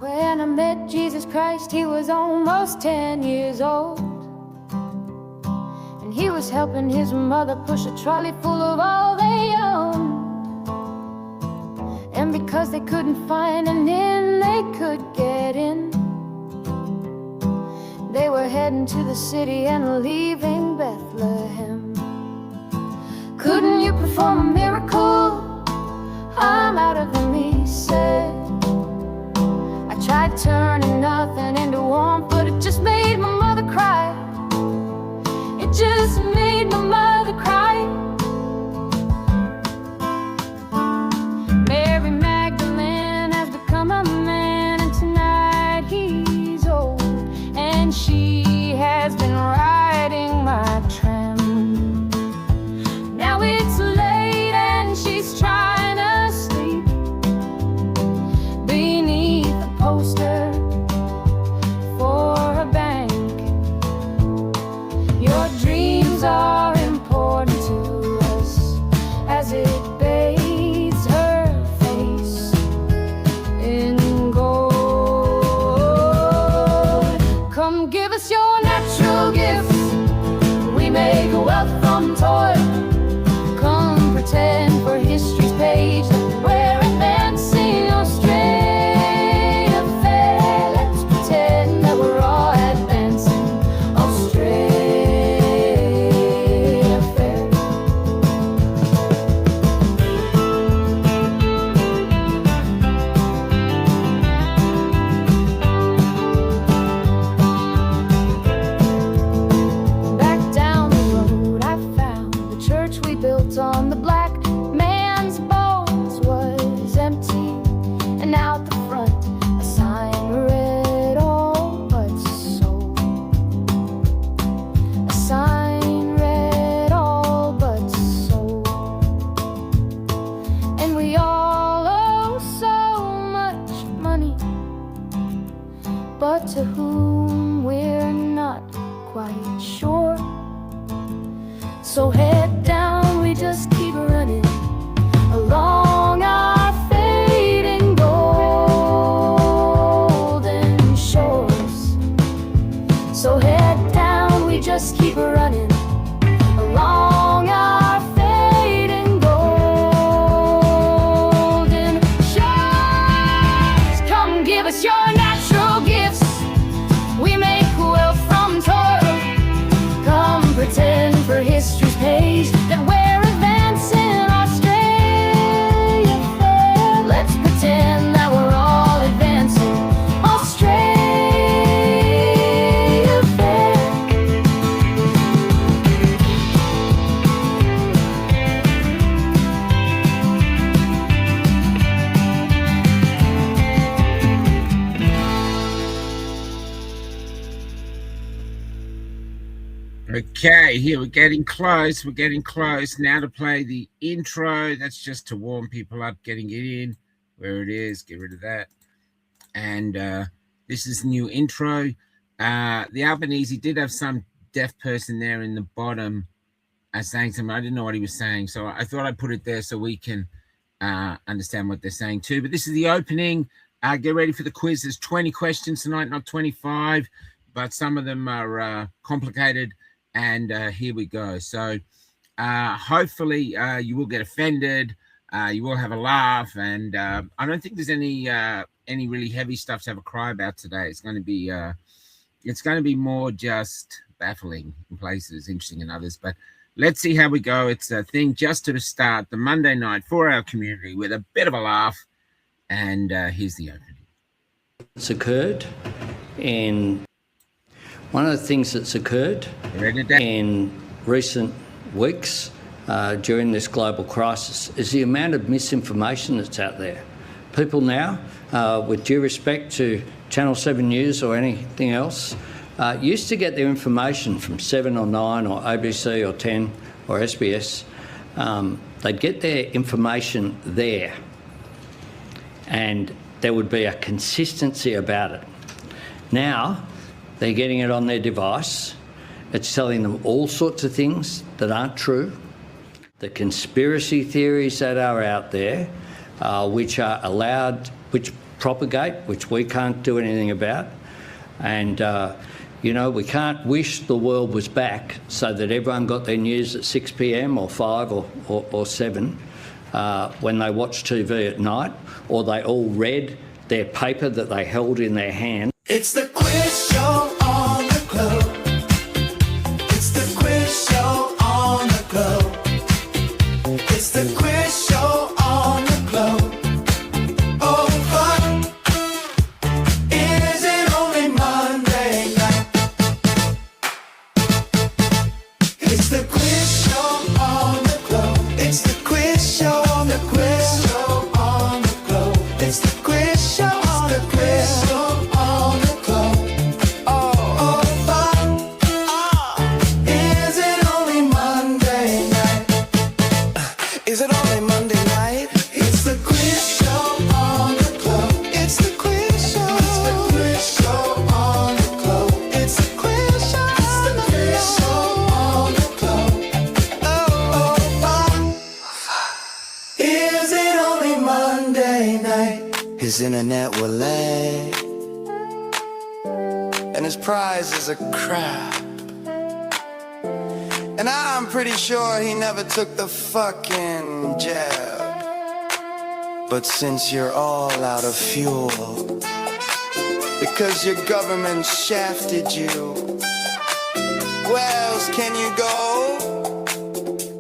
When I met Jesus Christ, he was almost 10 years old, and he was helping his mother push a trolley full of all they owned. And because they couldn't find an inn they could get in, they were heading to the city and leaving Bethlehem. Couldn't you perform a miracle? I'm out of them, he said. I tried turning nothing into warmth, but it just made my mother cry. It just made my mother cry. Mary Magdalene has become a man, and tonight he's old, and she has been riding my tram. Now it's late and she's trying to sleep beneath a poster for a bank. Your dreams are important to us as it bathes her face in gold. Come give us your natural gifts, we make wealth from toil. Come pretend for history's page that we're advancing Australia fair. Let's pretend that we're all advancing Australia fair. Back down the road I found the church we built on the black man's bones was empty, and out the front a sign read all but sold. A sign read all but sold. And we all owe so much money, but to whom we're not quite sure. So head down, we just keep running along our fading golden shores. So head down, we just keep running along our fading golden shores. Come give us your natural gifts, we make wealth from toil. Come pretend for history's page that we're advancing Australia fair. Let's pretend that we're all advancing Australia fair. Okay, here we're getting close. We're getting close now to play the intro. That's just to warm people up, getting it in where it is. Get rid of that. And this is new intro. The Albanese did have some deaf person there in the bottom saying something. I didn't know what he was saying, so I thought I'd put it there so we can understand what they're saying too. But this is the opening. Get ready for the quiz. There's 20 questions tonight, not 25, but some of them are complicated. And here we go. So hopefully you will get offended. You will have a laugh. And I don't think there's any really heavy stuff to have a cry about today. It's going to be more just baffling in places, interesting in others. But let's see how we go. It's a thing just to start the Monday night for our community with a bit of a laugh. And here's the opening. It's occurred in... One of the things that's occurred in recent weeks during this global crisis is the amount of misinformation that's out there. People now, with due respect to Channel 7 News or anything else, used to get their information from 7 or 9 or ABC or 10 or SBS. They'd get their information there and there would be a consistency about it. Now, they're getting it on their device. It's telling them all sorts of things that aren't true. The conspiracy theories that are out there, which are allowed, which propagate, which we can't do anything about. And, we can't wish the world was back so that everyone got their news at 6 p.m. or 5 or 7 when they watch TV at night, or they all read their paper that they held in their hand. It's the quiz show on the globe. It's the quiz show on the globe. It's the quiz show on the globe. Oh, but is it only Monday night? It's the quiz show on the globe. It's the quiz show on the quiz show on the globe. It's the quiz show on the quiz show on the globe. Oh, but is it only Monday night? Is it only Monday night? It's the quiz show on the globe. It's the quiz show. It's the quiz show on the globe. It's the quiz show. It's the quiz show on the globe. Oh, but is it only Monday night? His internet will lag, and his prize is a crap. And I'm pretty sure he never took the fucking jab. But since you're all out of fuel, because your government shafted you, where else can you go?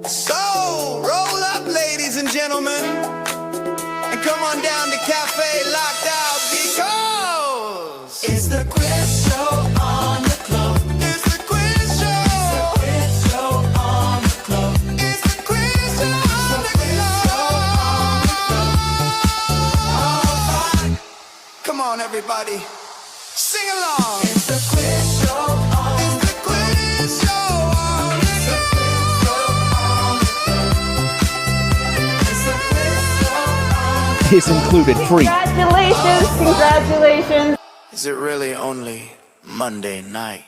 So, roll up, ladies and gentlemen, and come on down to Cafe Locked Out, because it's the quiz show on the globe. It's the quiz show. It's the quiz show on the globe. It's the quiz show on the globe. Come on, everybody, sing along. It's the quiz show on. It's the quiz show on. It's the quiz show on the globe. It's the quiz show on. Is included free. Congratulations, congratulations. Is it really only Monday night?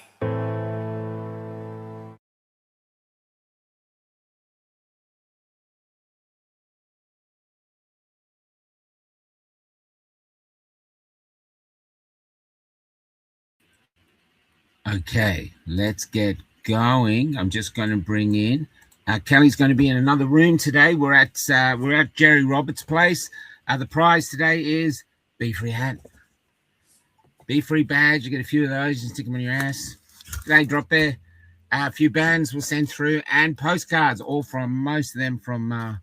Okay, let's get going. I'm just going to bring in Kelly's going to be in another room today. We're at Jerry Roberts' place. The prize today is Be Free hat, Be Free badge. You get a few of those and stick them on your ass. They drop there. A few bands we'll send through, and postcards, all from most of them from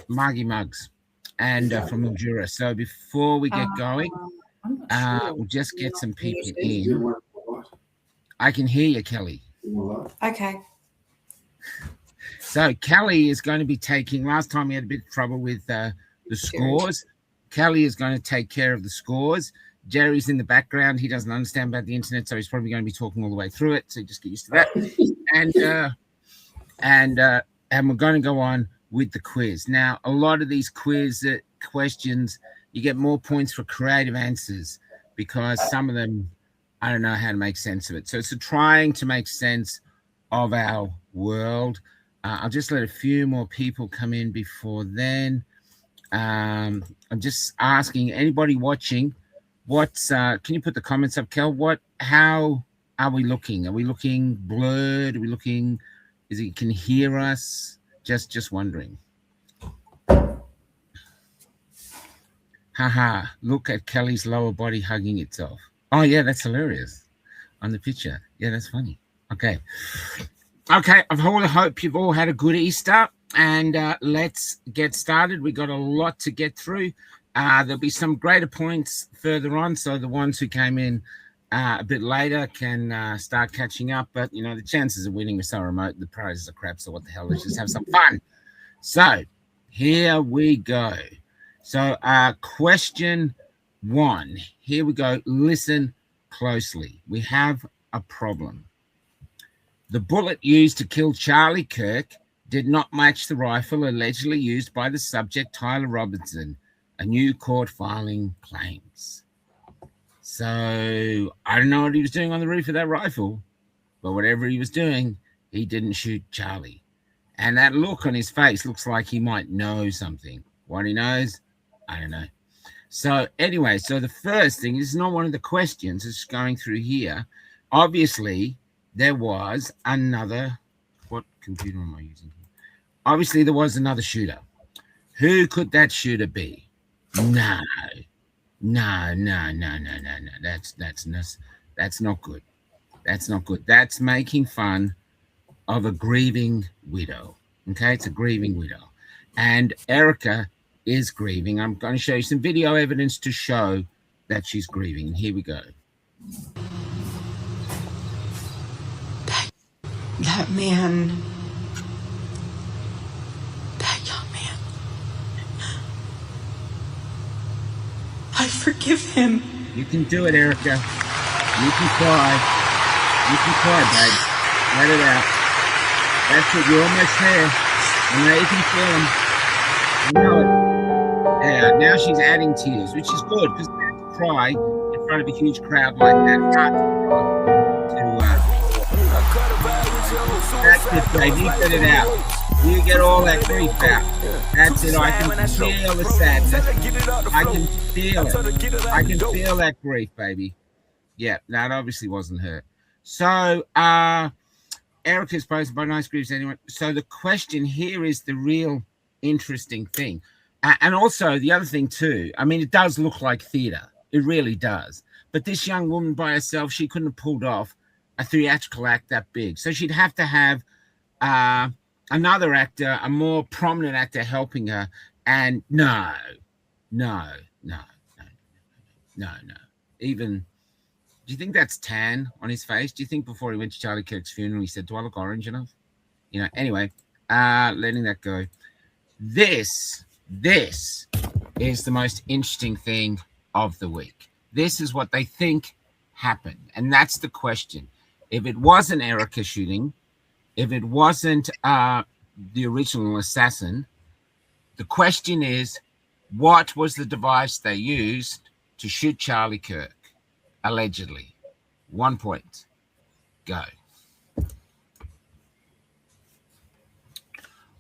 Margie Mugs and from Mildura. So before we get going, we'll just get some people in. I can hear you, Kelly. Okay. So Kelly is going to be taking. Last time we had a bit of trouble with the scores. Kelly is going to take care of the scores. Jerry's in the background. He doesn't understand about the internet, so he's probably going to be talking all the way through it. So just get used to that. And we're going to go on with the quiz. Now, a lot of these quiz questions, you get more points for creative answers because some of them, I don't know how to make sense of it. So it's trying to make sense of our world. I'll just let a few more people come in before then. I'm just asking anybody watching, can you put the comments up, Kel? How are we looking? Are we looking blurred? Are we looking, can you hear us? Just wondering. Haha, look at Kelly's lower body hugging itself. Oh yeah, that's hilarious on the picture. Yeah, that's funny. Okay, I hope you've all had a good Easter, and let's get started. We got a lot to get through. There'll be some greater points further on, so the ones who came in a bit later can start catching up. But the chances of winning are so remote. The prizes are crap. So what the hell? Let's just have some fun. So here we go. So question 1. Here we go. Listen closely. We have a problem. The bullet used to kill Charlie Kirk did not match the rifle allegedly used by the subject, Tyler Robinson, a new court filing claims. So I don't know what he was doing on the roof of that rifle, but whatever he was doing, he didn't shoot Charlie. And that look on his face looks like he might know something. What he knows, I don't know. So anyway, so the first thing is not one of the questions. It's going through here. Obviously, there was another. What computer am I using? Obviously, there was another shooter. Who could that shooter be? No. That's not good. That's not good. That's making fun of a grieving widow. Okay, it's a grieving widow. And Erica is grieving. I'm going to show you some video evidence to show that she's grieving. Here we go. That man, that young man, I forgive him. You can do it, Erica. You can cry. You can cry, babe. Let it out. That's it. You're almost there. I know you can feel them. I know it. Yeah, now she's adding tears, which is good because to cry in front of a huge crowd like that. That's it, babe. You get it out. You get all that grief out. That's it. I can feel the sadness. I can feel it. I can feel that grief, baby. Yeah, that obviously wasn't her. So, Erica's posted by Nice Grooves anyway. So the question here is the real interesting thing. And also the other thing too, I mean, it does look like theater. It really does. But this young woman by herself, she couldn't have pulled off a theatrical act that big. So she'd have to have another actor, a more prominent actor helping her. And no. Even, do you think that's tan on his face? Do you think before he went to Charlie Kirk's funeral, he said, do I look orange enough? You know, anyway, letting that go. This is the most interesting thing of the week. This is what they think happened. And that's the question. If it wasn't Erica shooting, if it wasn't the original assassin, the question is, what was the device they used to shoot Charlie Kirk? Allegedly. 1 point. Go.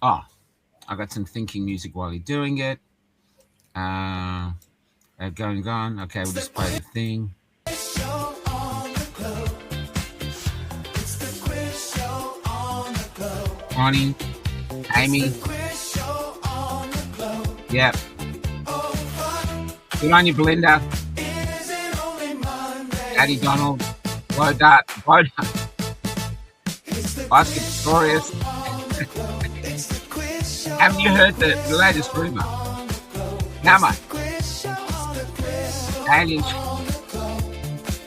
Oh, I got some thinking music while you're doing it. Going on. Okay, we'll just play the thing. Connie, Amy. Yep. Good on you, Belinda. Daddy Donald. Well done. Well done. Oscar Pistorius. Haven't you heard the latest rumor? Come on. Aliens.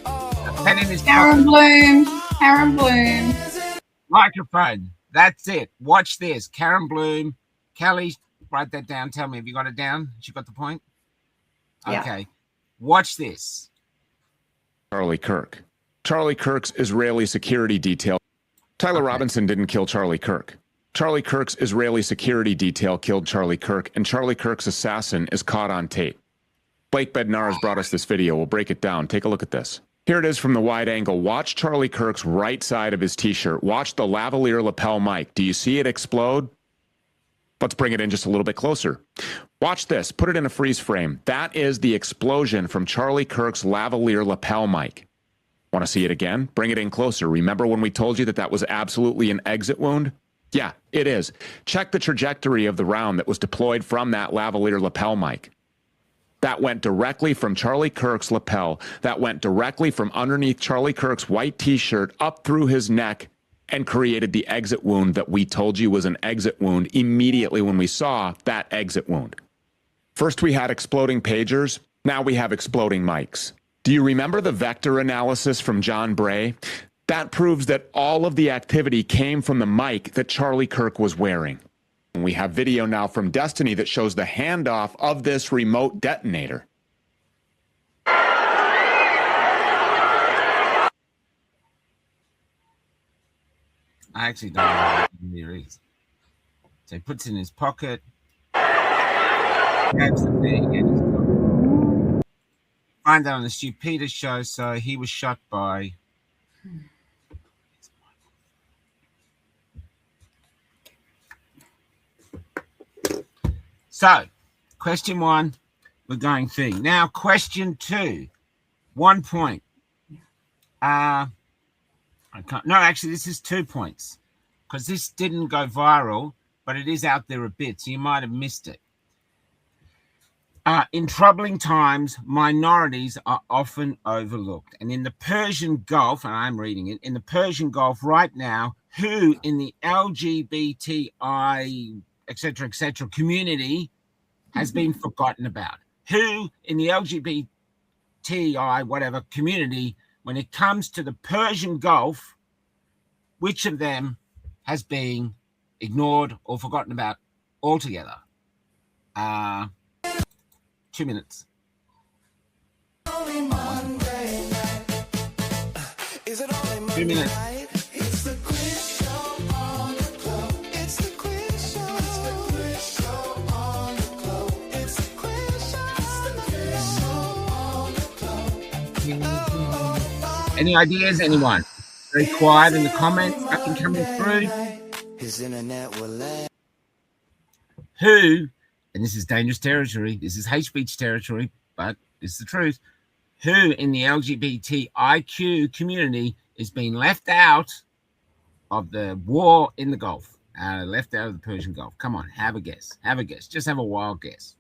A pen in his Aaron Bloom. Aaron Bloom. Microphone. That's it. Watch this. Karen Bloom. Kelly, write that down. Tell me, have you got it down? You got the point? Okay. Yeah. Watch this. Charlie Kirk. Charlie Kirk's Israeli security detail. Tyler Robinson didn't kill Charlie Kirk. Charlie Kirk's Israeli security detail killed Charlie Kirk, and Charlie Kirk's assassin is caught on tape. Blake Bednar has brought us this video. We'll break it down. Take a look at this. Here it is from the wide angle. Watch Charlie Kirk's right side of his t-shirt. Watch the lavalier lapel mic. Do you see it explode? Let's bring it in just a little bit closer. Watch this. Put it in a freeze frame. That is the explosion from Charlie Kirk's lavalier lapel mic. Want to see it again? Bring it in closer. Remember when we told you that that was absolutely an exit wound? Yeah, it is. Check the trajectory of the round that was deployed from that lavalier lapel mic. That went directly from Charlie Kirk's lapel. That went directly from underneath Charlie Kirk's white t-shirt up through his neck and created the exit wound that we told you was an exit wound immediately when we saw that exit wound. First we had exploding pagers. Now we have exploding mics. Do you remember the vector analysis from John Bray? That proves that all of the activity came from the mic that Charlie Kirk was wearing. And we have video now from Destiny that shows the handoff of this remote detonator. I actually don't know what there is. So he puts it in his pocket, grabs the thing, and he's gone. Find that on the Stu Peters show. So he was shot by. So, question one, we're going through. Now, question 2, 1 point. I can't. No, actually, this is 2 points because this didn't go viral, but it is out there a bit, so you might have missed it. In troubling times, minorities are often overlooked. And in the Persian Gulf, and I'm reading it, in the Persian Gulf right now, who in the LGBTI, etc., community has been forgotten about? Who in the LGBTI, whatever, community, when it comes to the Persian Gulf, which of them has been ignored or forgotten about altogether? 2 minutes. 2 minutes. Any ideas, anyone? Very quiet in the comments. Nothing coming through. Who, and this is dangerous territory, this is hate speech territory, but it's the truth. Who in the LGBTIQ community is being left out of the war in the Gulf? Left out of the Persian Gulf. Come on, have a guess. Have a guess. Just have a wild guess.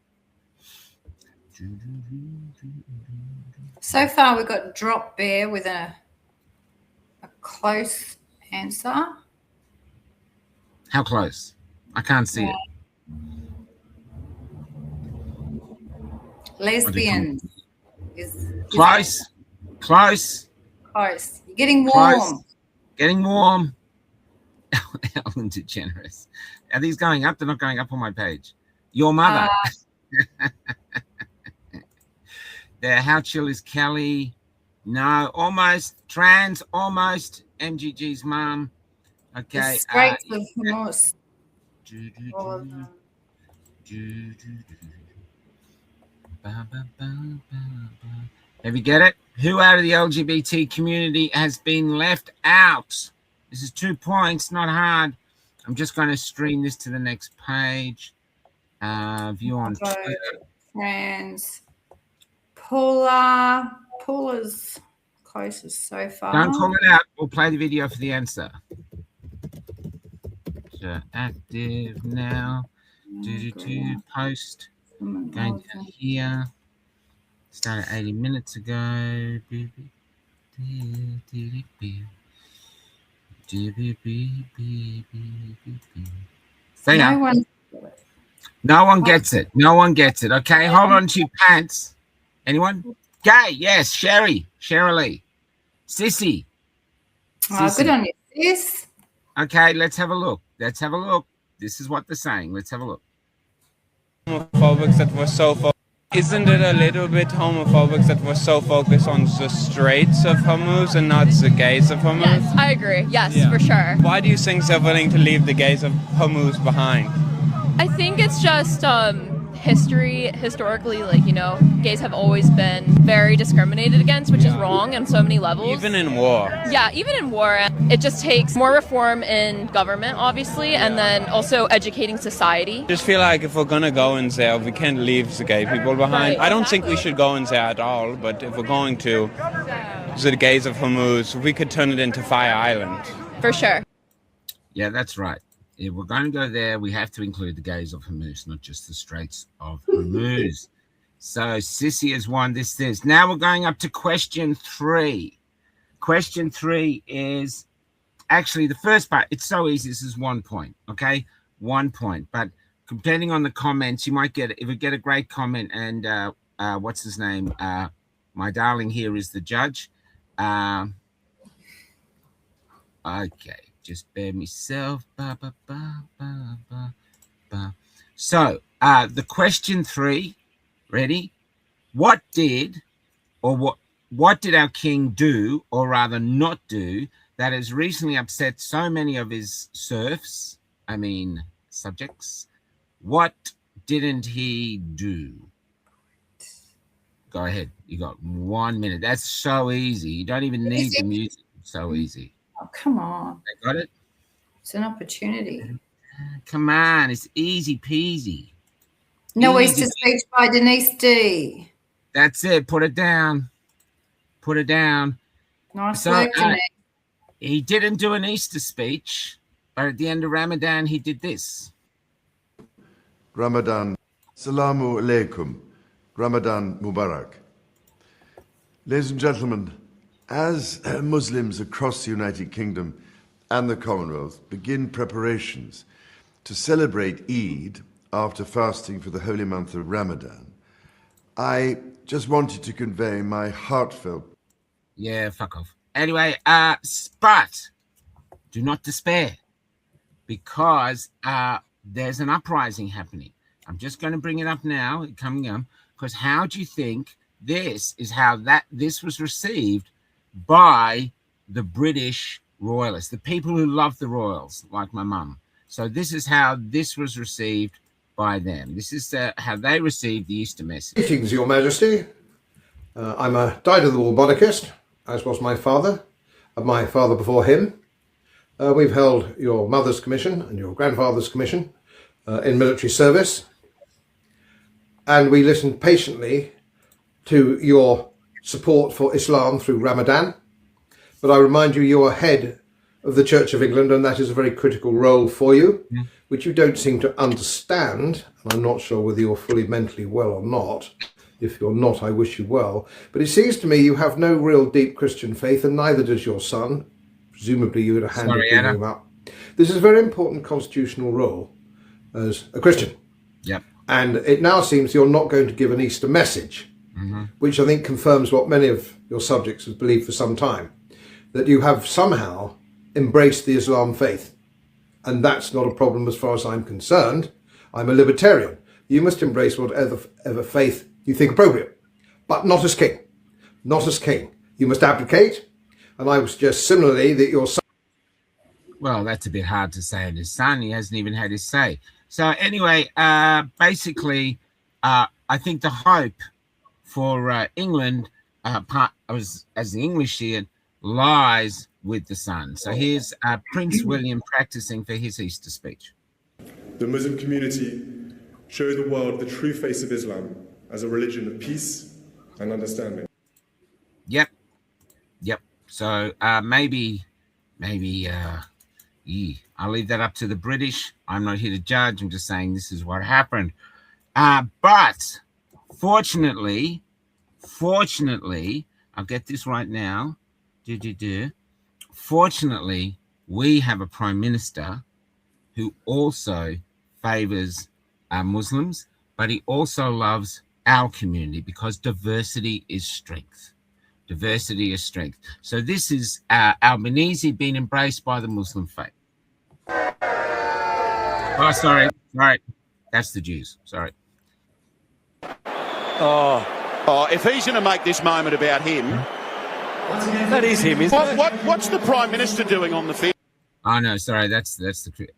So far, we've got Drop Bear with a close answer. How close? I can't see it. Lesbians. Is Close. Close. Close. You're getting warm. Close. Getting warm. Ellen DeGeneres. Are these going up? They're not going up on my page. Your mother. There. How chill is Kelly? No, almost. Trans, almost. MGG's mum. Okay. The Straits of Hormuz. Have you get it? Who out of the LGBT community has been left out? This is 2 points, not hard. I'm just going to stream this to the next page. View on Twitter. Trans. Paula's closest so far. Don't call it out. We'll play the video for the answer. So active now. Post. Going down here. Started 80 minutes ago. No one gets it. No one gets it. Okay, hold on to your pants. Anyone? Gay, yes. Sherry. Lee. Sissy. Oh, good on you, sis. Okay, let's have a look. This is what they're saying. Let's have a look. Homophobics that were so isn't it a little bit homophobic that we're so focused on the Straits of Hormuz and not the gays of Hormuz? Yes, I agree. Yes, for sure. Why do you think they're willing to leave the gays of Hormuz behind? I think it's just historically, gays have always been very discriminated against, which is wrong on so many levels. Even in war. Yeah, even in war. It just takes more reform in government, obviously, and then also educating society. I just feel like if we're going to go in there, we can't leave the gay people behind. Right, I don't think we should go in there at all, but if we're going to, the gays of Hormuz, we could turn it into Fire Island. For sure. Yeah, that's right. If we're going to go there, we have to include the gays of Hormuz, not just the Straits of Hormuz. So Sissy has won this. Now we're going up to question 3. Question 3 is actually the first part. It's so easy. This is 1 point. Okay, 1 point. But depending on the comments, you might get, if you get a great comment and what's his name? My darling here is the judge. Okay. Just bear myself. So, the question 3, ready? What did our king do, or rather not do, that has recently upset so many of his subjects? What didn't he do? Go ahead. You got 1 minute. That's so easy. You don't even need the music. It's so easy. Oh, come on. I got it? It's an opportunity. Come on. It's easy peasy. No He Easter did- speech by Denise D. That's it. Put it down. Put it down. Nice So, work, Denise. he didn't do an Easter speech, but at the end of Ramadan, he did this. Ramadan. Salamu alaikum. Ramadan Mubarak. Ladies and gentlemen, as Muslims across the United Kingdom and the Commonwealth begin preparations to celebrate Eid after fasting for the holy month of Ramadan, I just wanted to convey my heartfelt... Yeah, fuck off. Anyway, but do not despair, because there's an uprising happening. I'm just going to bring it up now, coming up, because how do you think this was received by the British royalists, the people who love the royals, like my mum? So this is how this was received by them. This is how they received the Easter message. Greetings, Your Majesty. I'm a dyed-to-the-wool monarchist, as was my father, and my father before him. We've held your mother's commission and your grandfather's commission in military service, and we listened patiently to your support for Islam through Ramadan. But I remind you, you are head of the Church of England, and that is a very critical role for you, which you don't seem to understand. And I'm not sure whether you're fully mentally well or not. If you're not, I wish you well. But it seems to me you have no real deep Christian faith, and neither does your son. Presumably you had a hand in bringing him up. This is a very important constitutional role as a Christian. Yep. And it now seems you're not going to give an Easter message, which I think confirms what many of your subjects have believed for some time, that you have somehow embraced the Islam faith. And that's not a problem as far as I'm concerned. I'm a libertarian. You must embrace whatever faith you think appropriate, but not as king. Not as king. You must abdicate. And I would suggest similarly that your son... Well, that's a bit hard to say of his son. He hasn't even had his say. So anyway, basically, I think the hope for England, as the English see it, lies with the son. So here's Prince William practicing for his Easter speech. The Muslim community show the world the true face of Islam as a religion of peace and understanding. Yep. So maybe I'll leave that up to the British. I'm not here to judge. I'm just saying this is what happened. But fortunately, I'll get this right now. Fortunately, we have a prime minister who also favors Muslims, but he also loves our community, because diversity is strength. Diversity is strength. So this is Albanese being embraced by the Muslim faith. Oh, sorry. That's the Jews. Sorry. Oh, if he's going to make this moment about him, that is him. What's the Prime Minister doing on the field? Oh no, sorry. That's the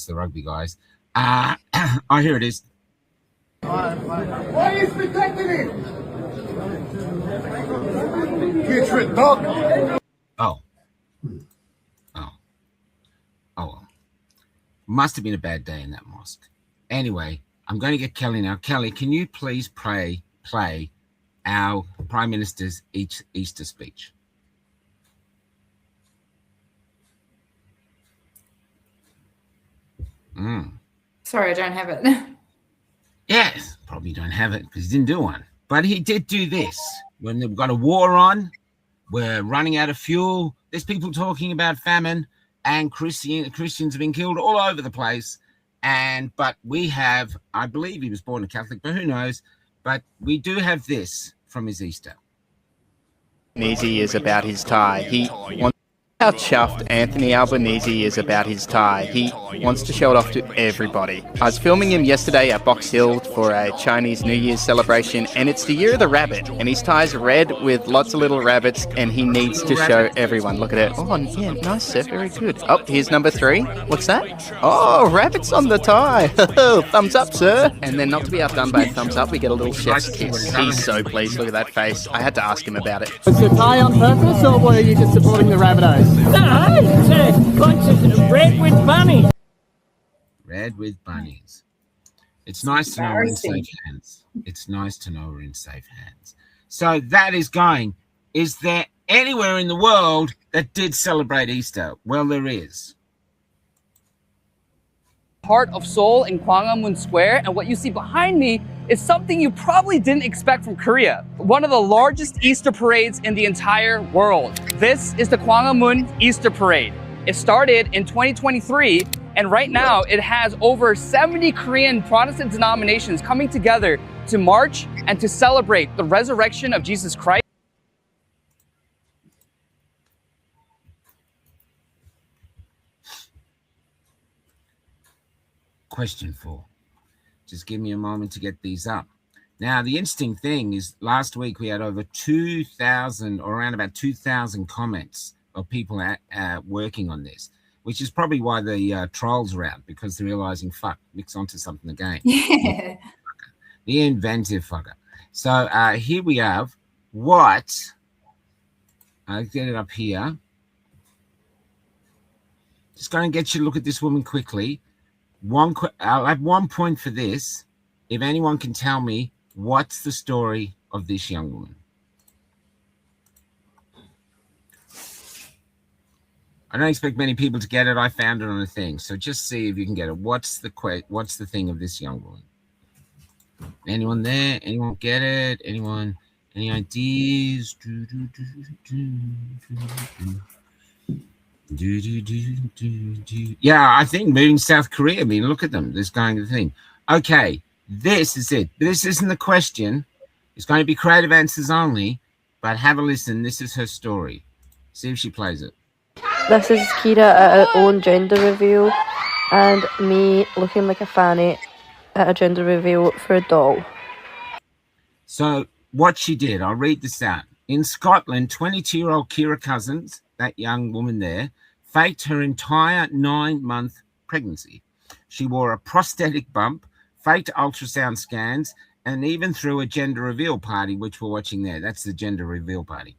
rugby guys. Oh, here it is. Why is protecting him? Get rid dog. Oh. Must have been a bad day in that mosque. Anyway, I'm going to get Kelly now. Kelly, can you please play our Prime Minister's Easter speech? Sorry, I don't have it. Yes, probably don't have it because he didn't do one. But he did do this. When they've got a war on, we're running out of fuel. There's people talking about famine, and Christians have been killed all over the place. But we have, I believe he was born a Catholic, but who knows? But we do have this from his Easter. Albanese is about his tie. He wants how chuffed Anthony Albanese is about his tie. He wants to show it off to everybody. I was filming him yesterday at Box Hill for a Chinese New Year's celebration, and it's the year of the rabbit, and his tie's red with lots of little rabbits, and he needs to show everyone. Look at it. Oh, yeah, nice, sir. Very good. Oh, here's number 3. What's that? Oh, rabbits on the tie. Thumbs up, sir. And then, not to be outdone by a thumbs up, we get a little chef's kiss. He's so pleased. Look at that face. I had to ask him about it. Was the tie on purpose, or were you just supporting the Rabbitohs? No, it's red with bunnies. Red with bunnies. It's nice to know we're in safe hands. It's nice to know we're in safe hands. So that is going. Is there anywhere in the world that did celebrate Easter? Well, there is. Heart of Seoul in Gwanghwamun Square, and what you see behind me is something you probably didn't expect from Korea. One of the largest Easter parades in the entire world. This is the Gwanghwamun Easter Parade. It started in 2023, and right now it has over 70 Korean Protestant denominations coming together to march and to celebrate the resurrection of Jesus Christ. Question 4. Just give me a moment to get these up. Now, the interesting thing is last week we had over 2,000 or around about 2,000 comments of people working on this, which is probably why the trolls are out, because they're realizing, fuck, Nick's onto something again. Yeah. The inventive fucker. So here we have what, I'll get it up here. Just going to get you to look at this woman quickly. I'll have 1 point for this. If anyone can tell me what's the story of this young woman. I don't expect many people to get it. I found it on a thing. So just see if you can get it. What's the thing of this young woman? Anyone there? Anyone get it? Anyone? Any ideas? Yeah, I think moving South Korea. I mean, look at them. This going to the thing. Okay, this is it. This isn't the question. It's going to be creative answers only, but have a listen. This is her story. See if she plays it. This is Kira at her own gender reveal, and me looking like a fanny at a gender reveal for a doll. So what she did, I'll read this out. In Scotland, 22-year-old Kira Cousins, that young woman there, faked her entire 9-month pregnancy. She wore a prosthetic bump, faked ultrasound scans, and even threw a gender reveal party, which we're watching there. That's the gender reveal party,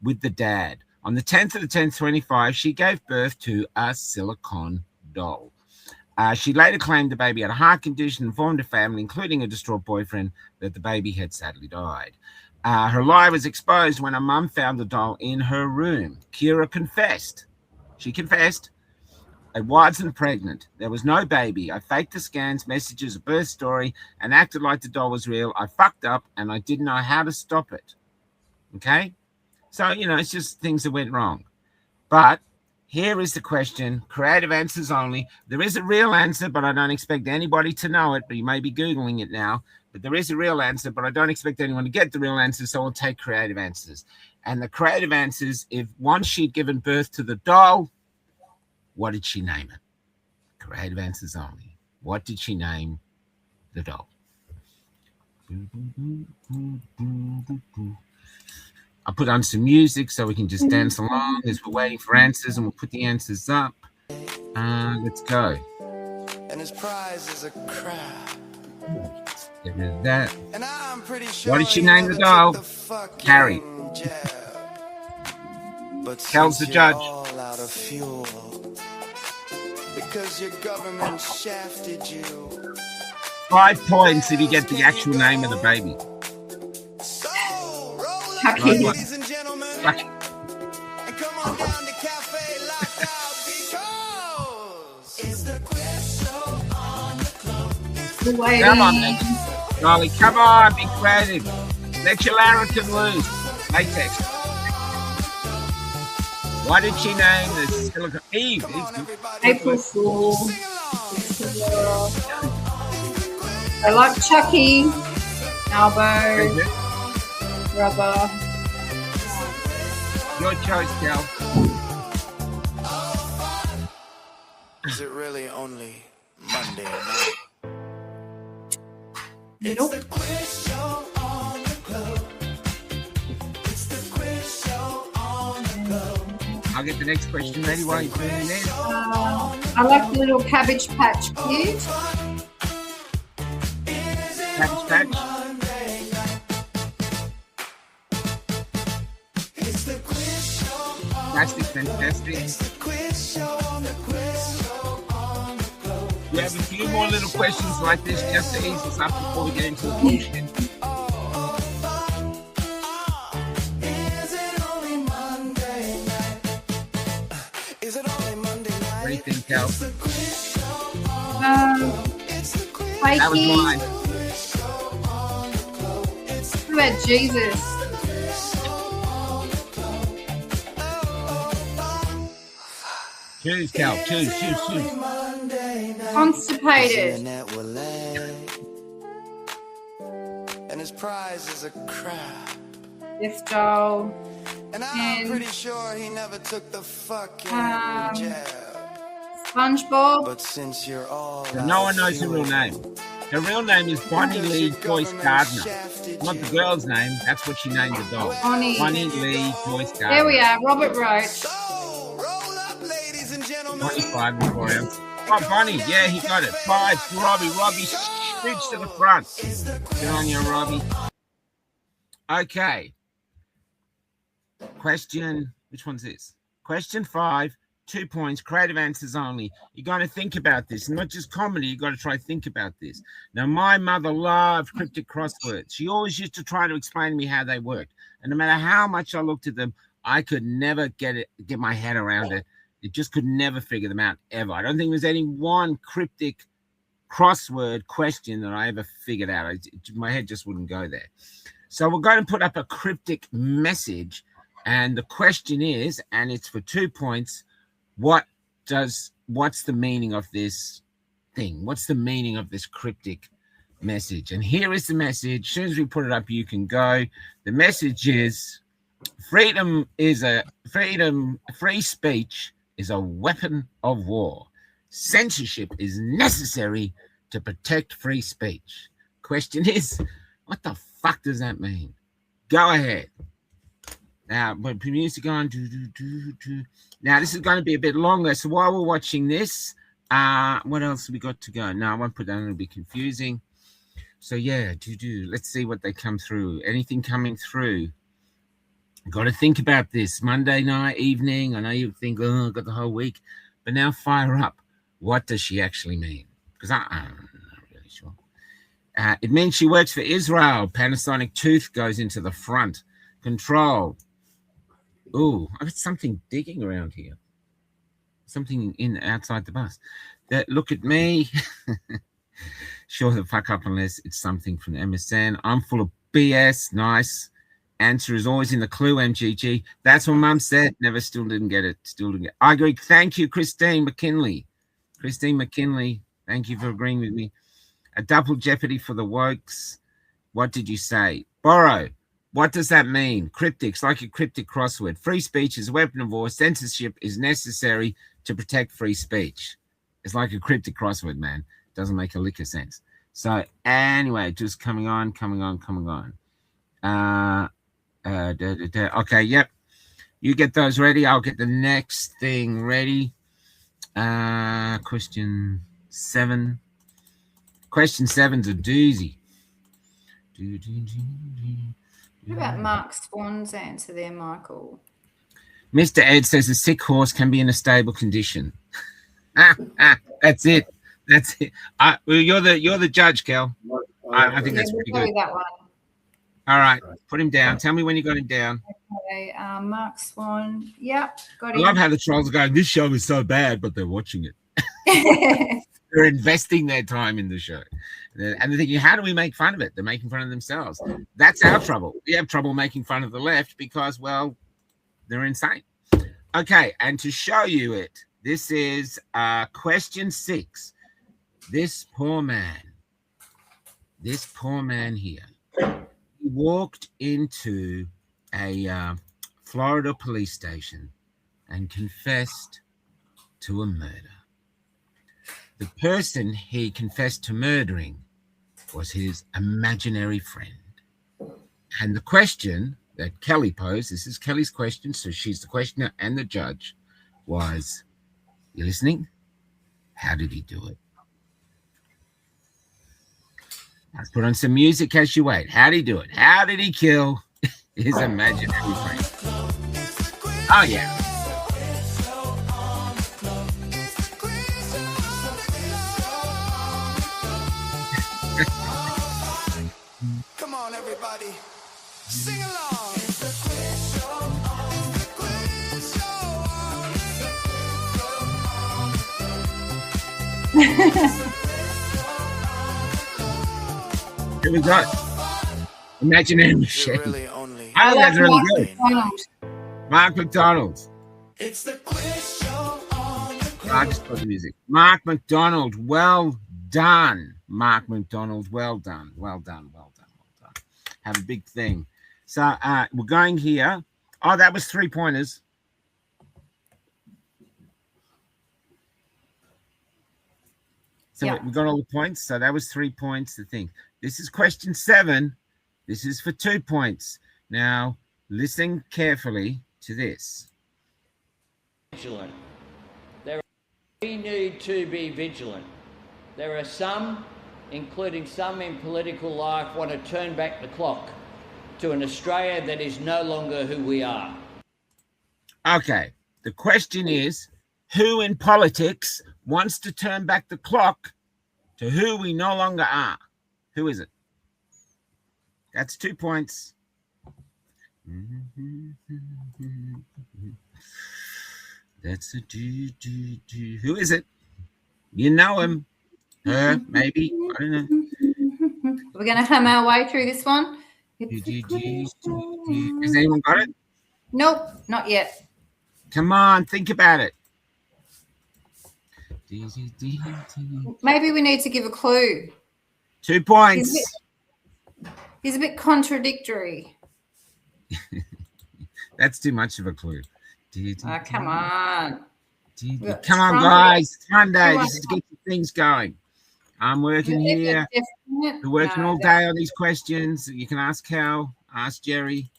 with the dad. On the 10th of the 10th, 25, she gave birth to a silicone doll. She later claimed the baby had a heart condition, informed her family, including a distraught boyfriend, that the baby had sadly died. Her lie was exposed when her mum found the doll in her room. Kira confessed. She confessed, I wasn't pregnant. There was no baby. I faked the scans, messages, a birth story, and acted like the doll was real. I fucked up, and I didn't know how to stop it. Okay? So, it's just things that went wrong. But here is the question. Creative answers only. There is a real answer, but I don't expect anybody to know it. But you may be Googling it now. But there is a real answer, but I don't expect anyone to get the real answer, so I'll take creative answers. And the creative answers, if once she'd given birth to the doll, what did she name it? Creative answers only. What did she name the doll? I'll put on some music so we can just dance along as we're waiting for answers, and we'll put the answers up. Let's go. And his prize is a crab. Get rid of that. And I'm pretty sure what did she name the doll? Carrie. Tells the judge. All out of fuel because your government shafted you. 5 points if you get the actual name of the baby. Chucky. Ladies and gentlemen, and come on down to Cafe Lockout because it's the quiz show on the club. Come on, then. Charlie, come on, be creative. Let your larrikin loose. Latex. What did she name the silicone? Eve. April Fool. I like Chucky. Elbow. Rubber. Your choice, Cal. Is it really only Monday night? Nope. It's the quiz show on the globe. It's the quiz show on the globe. I'll get the next question ready while you're doing it. I like the little Cabbage Patch Kid. Cabbage Patch. Fantastic. It's the quiz show on the quiz show on the globe. You have a few few more little questions like this just to ease us up before we get into the bullshit. What do you think, Cal? That was mine. What about Jesus? Choose, Cal. Choose. Constipated. And his prize is a crab. Death doll. And I'm pretty sure he never took the fucking jab. SpongeBob. But since you're all No one knows her real name. Her real name is Bonnie Lee Joyce Gardner. Not the girl's name. That's what she named the dog. Bonnie Lee Joyce Gardner. There we are. Robert Roach. 25 before him. Oh, Bonnie. Yeah, he got it. 5 to Robbie. Robbie shoots to the front. Good on you, Robbie. Okay. Question. Which one's this? Question 5. 2 points. Creative answers only. You got to think about this. Not just comedy. You got to try to think about this. Now, my mother loved cryptic crosswords. She always used to try to explain to me how they worked. And no matter how much I looked at them, I could never get my head around it. It just could never figure them out ever. I don't think there's any one cryptic crossword question that I ever figured out. My head just wouldn't go there. So we're going to put up a cryptic message. And the question is, and it's for 2 points, what's the meaning of this thing? What's the meaning of this cryptic message? And here is the message. As soon as we put it up, you can go. The message is free speech is a weapon of war. Censorship is necessary to protect free speech. Question is, what the fuck does that mean? Go ahead. Now, but music on. Now, this is going to be a bit longer. So while we're watching this, what else have we got to go? No, I won't put that on. It'll be confusing. So yeah, let's see what they come through. Anything coming through? Got to think about this. Monday night, evening. I know you think, oh, I've got the whole week. But now fire up. What does she actually mean? Because I'm not really sure. It means she works for Israel. Panasonic tooth goes into the front. Control. Ooh, I've got something digging around here. Something outside the bus. Look at me. Sure the fuck up unless it's something from the MSN. I'm full of BS. Nice. Answer is always in the clue, MGG. That's what Mum said. Still didn't get it. I agree. Thank you, Christine McKinley. Thank you for agreeing with me. A double jeopardy for the wokes. What did you say? Borrow. What does that mean? Cryptics, like a cryptic crossword. Free speech is a weapon of war. Censorship is necessary to protect free speech. It's like a cryptic crossword, man. Doesn't make a lick of sense. So anyway, just coming on. Okay, yep. You get those ready. I'll get the next thing ready. Question 7. Question 7's a doozy. What about Mark Swan's answer there, Michael? Mr. Ed says a sick horse can be in a stable condition. That's it. Well, you're the judge, Kel. I think that's pretty good. That one. All right, put him down. Tell me when you got him down. Okay, Mark Swan. Yep, got I him. love how the trolls are going, this show is so bad, but they're watching it. They're investing their time in the show. And they're thinking, how do we make fun of it? They're making fun of themselves. That's our trouble. We have trouble making fun of the left because, well, they're insane. Okay, and to show you it, this is question 6. This poor man here, he walked into a Florida police station and confessed to a murder. The person he confessed to murdering was his imaginary friend. And the question that Kelly posed, this is Kelly's question, so she's the questioner and the judge, was, you listening? How did he do it? Let's put on some music as you wait. How did he do it? How did he kill his imaginary friend? Oh, yeah. on, everybody. Sing along. It's the quiz show on the quiz show Here we go. Imaginary machine. really only. I think that's really good. McDonald. Mark McDonald. It's the quiz show on the quiz. I just love the music. Mark McDonald. Well done. Mark McDonald. Well done. Well done. Well done. Well done. Have a big thing. So we're going here. Oh, that was 3 pointers. So Yeah. we got all the points. So that was 3 points. The thing. This is question 7. This is for 2 points. Now, listen carefully to this. Vigilant. We need to be vigilant. There are some, including some in political life, want to turn back the clock to an Australia that is no longer who we are. Okay. The question is, who in politics wants to turn back the clock to who we no longer are? Who is it? That's 2 points. That's a do. Who is it? You know him. Her, maybe. I don't know. We're going to hum our way through this one. Has anyone got it? Nope, not yet. Come on, think about it. Maybe we need to give a clue. 2 points. He's a bit contradictory. That's too much of a clue. Oh, come on. Come on, guys. It's Monday. This is to get things going. I'm working here. We're working all day on these questions. You can ask Cal, ask Jerry.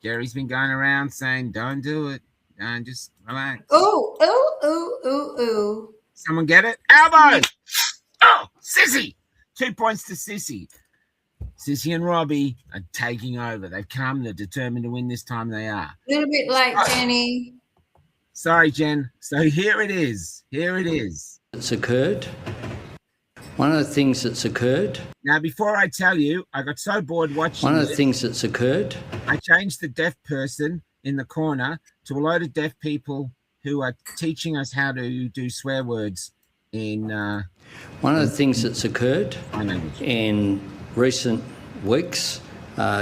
Jerry's been going around saying, don't do it. Don't, just relax. Ooh, ooh, ooh, ooh, ooh. Someone get it? Elbow! Oh, Sissy! 2 points to Sissy. Sissy and Robbie are taking over. They've come. They're determined to win this time. They are. A little bit late, Jenny. Sorry, Jen. So here it is. Here it is. It's occurred. One of the things that's occurred. Now, before I tell you, I got so bored watching One of the things that's occurred. I changed the deaf person in the corner to a load of deaf people who are teaching us how to do swear words in... One of the things that's occurred in recent weeks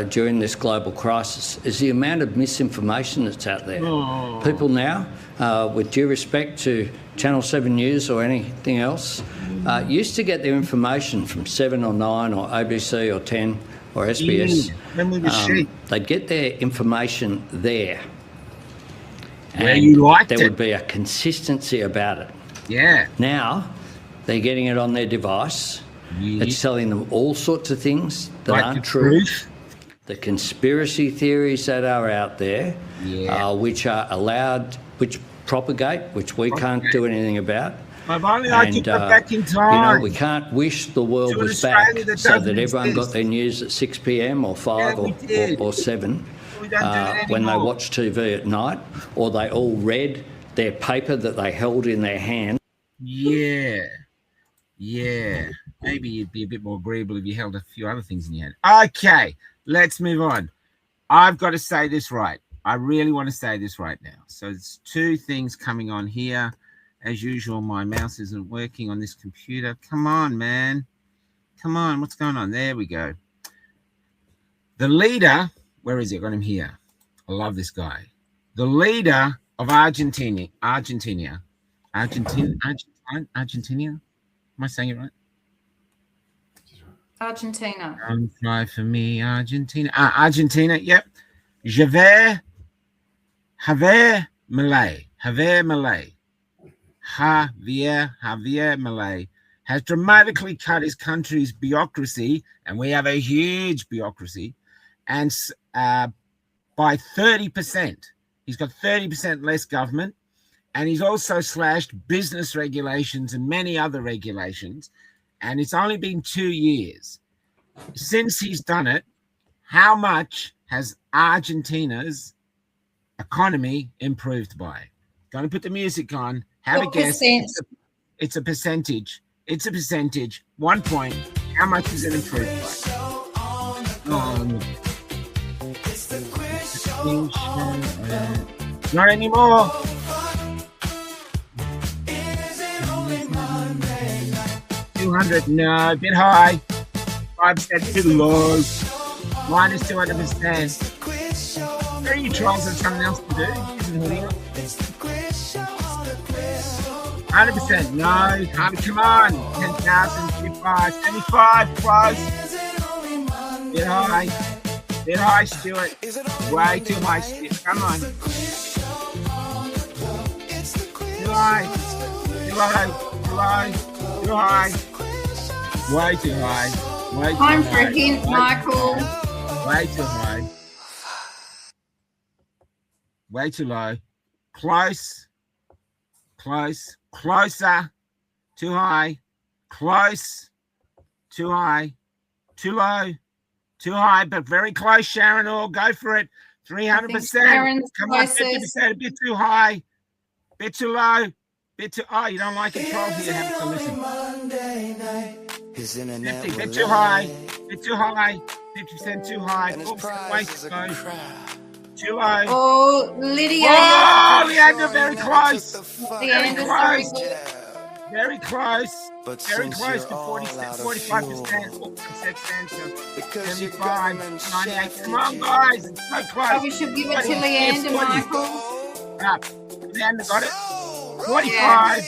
during this global crisis is the amount of misinformation that's out there. Oh. People now, with due respect to Channel 7 News or anything else, used to get their information from 7 or 9 or ABC or 10 or SBS. They'd get their information there. Where you liked there it. would be a consistency about it. Yeah. Now, they're getting it on their device. It's telling them all sorts of things that aren't true. The conspiracy theories that are out there, which are allowed, which propagate, which we can't do anything about. If only I could go back in time. You know, we can't wish the world was back so that everyone got their news at 6 p.m. or 5 or 7 when they watch TV at night, or they all read their paper that they held in their hand. Yeah. Maybe you'd be a bit more agreeable if you held a few other things in your hand. Okay, let's move on. I've got to say this right. I really want to say this right now. So there's 2 things coming on here. As usual, my mouse isn't working on this computer. Come on, man. Come on, what's going on? There we go. The leader, where is he? I got him here. I love this guy. The leader of Argentina. Argentina. Am I saying it right? Argentina. Fly for me, Argentina. Argentina, yep. Javier Milei has dramatically cut his country's bureaucracy, and we have a huge bureaucracy, and by 30%. He's got 30% less government, and he's also slashed business regulations and many other regulations, and it's only been 2 years. Since he's done it, how much has Argentina's economy improved by? Going to put the music on. Have a guess. It's a percentage. It's a percentage. 1 point. How much is it improved by? Not anymore. 200, no, a bit high. 5% too low. Minus 200%. Are you trolls have something else to do? 100%, no, Harvey, come on. 10,000, 55, 75, close. Bit high, Stuart. Way too high, Stuart. Come on. Too high. Too high. Too high. Too high. Way too high. Way too Time high. for a hint, Michael. Way too high. Way too low. Close. Close. Closer. Too high. Close. Too high. Too low. Too high, but very close, Sharon. Or go for it. 300%. Come on, 50%. A bit too high. Bit too low. Bit too. Oh, you don't like it, Troll? Here, have to listen. 50. Bit too high. Bit too high. 50% too high. 4% way too low. Too low. Oh, Lydia. Oh, Leander, very close. Very Leander's close. very good. Very close. Very close to 45%. 75, 98. Come on, guys. It's so close. Oh, we should give it to Leander, Michael. Up. Leander got it. 45.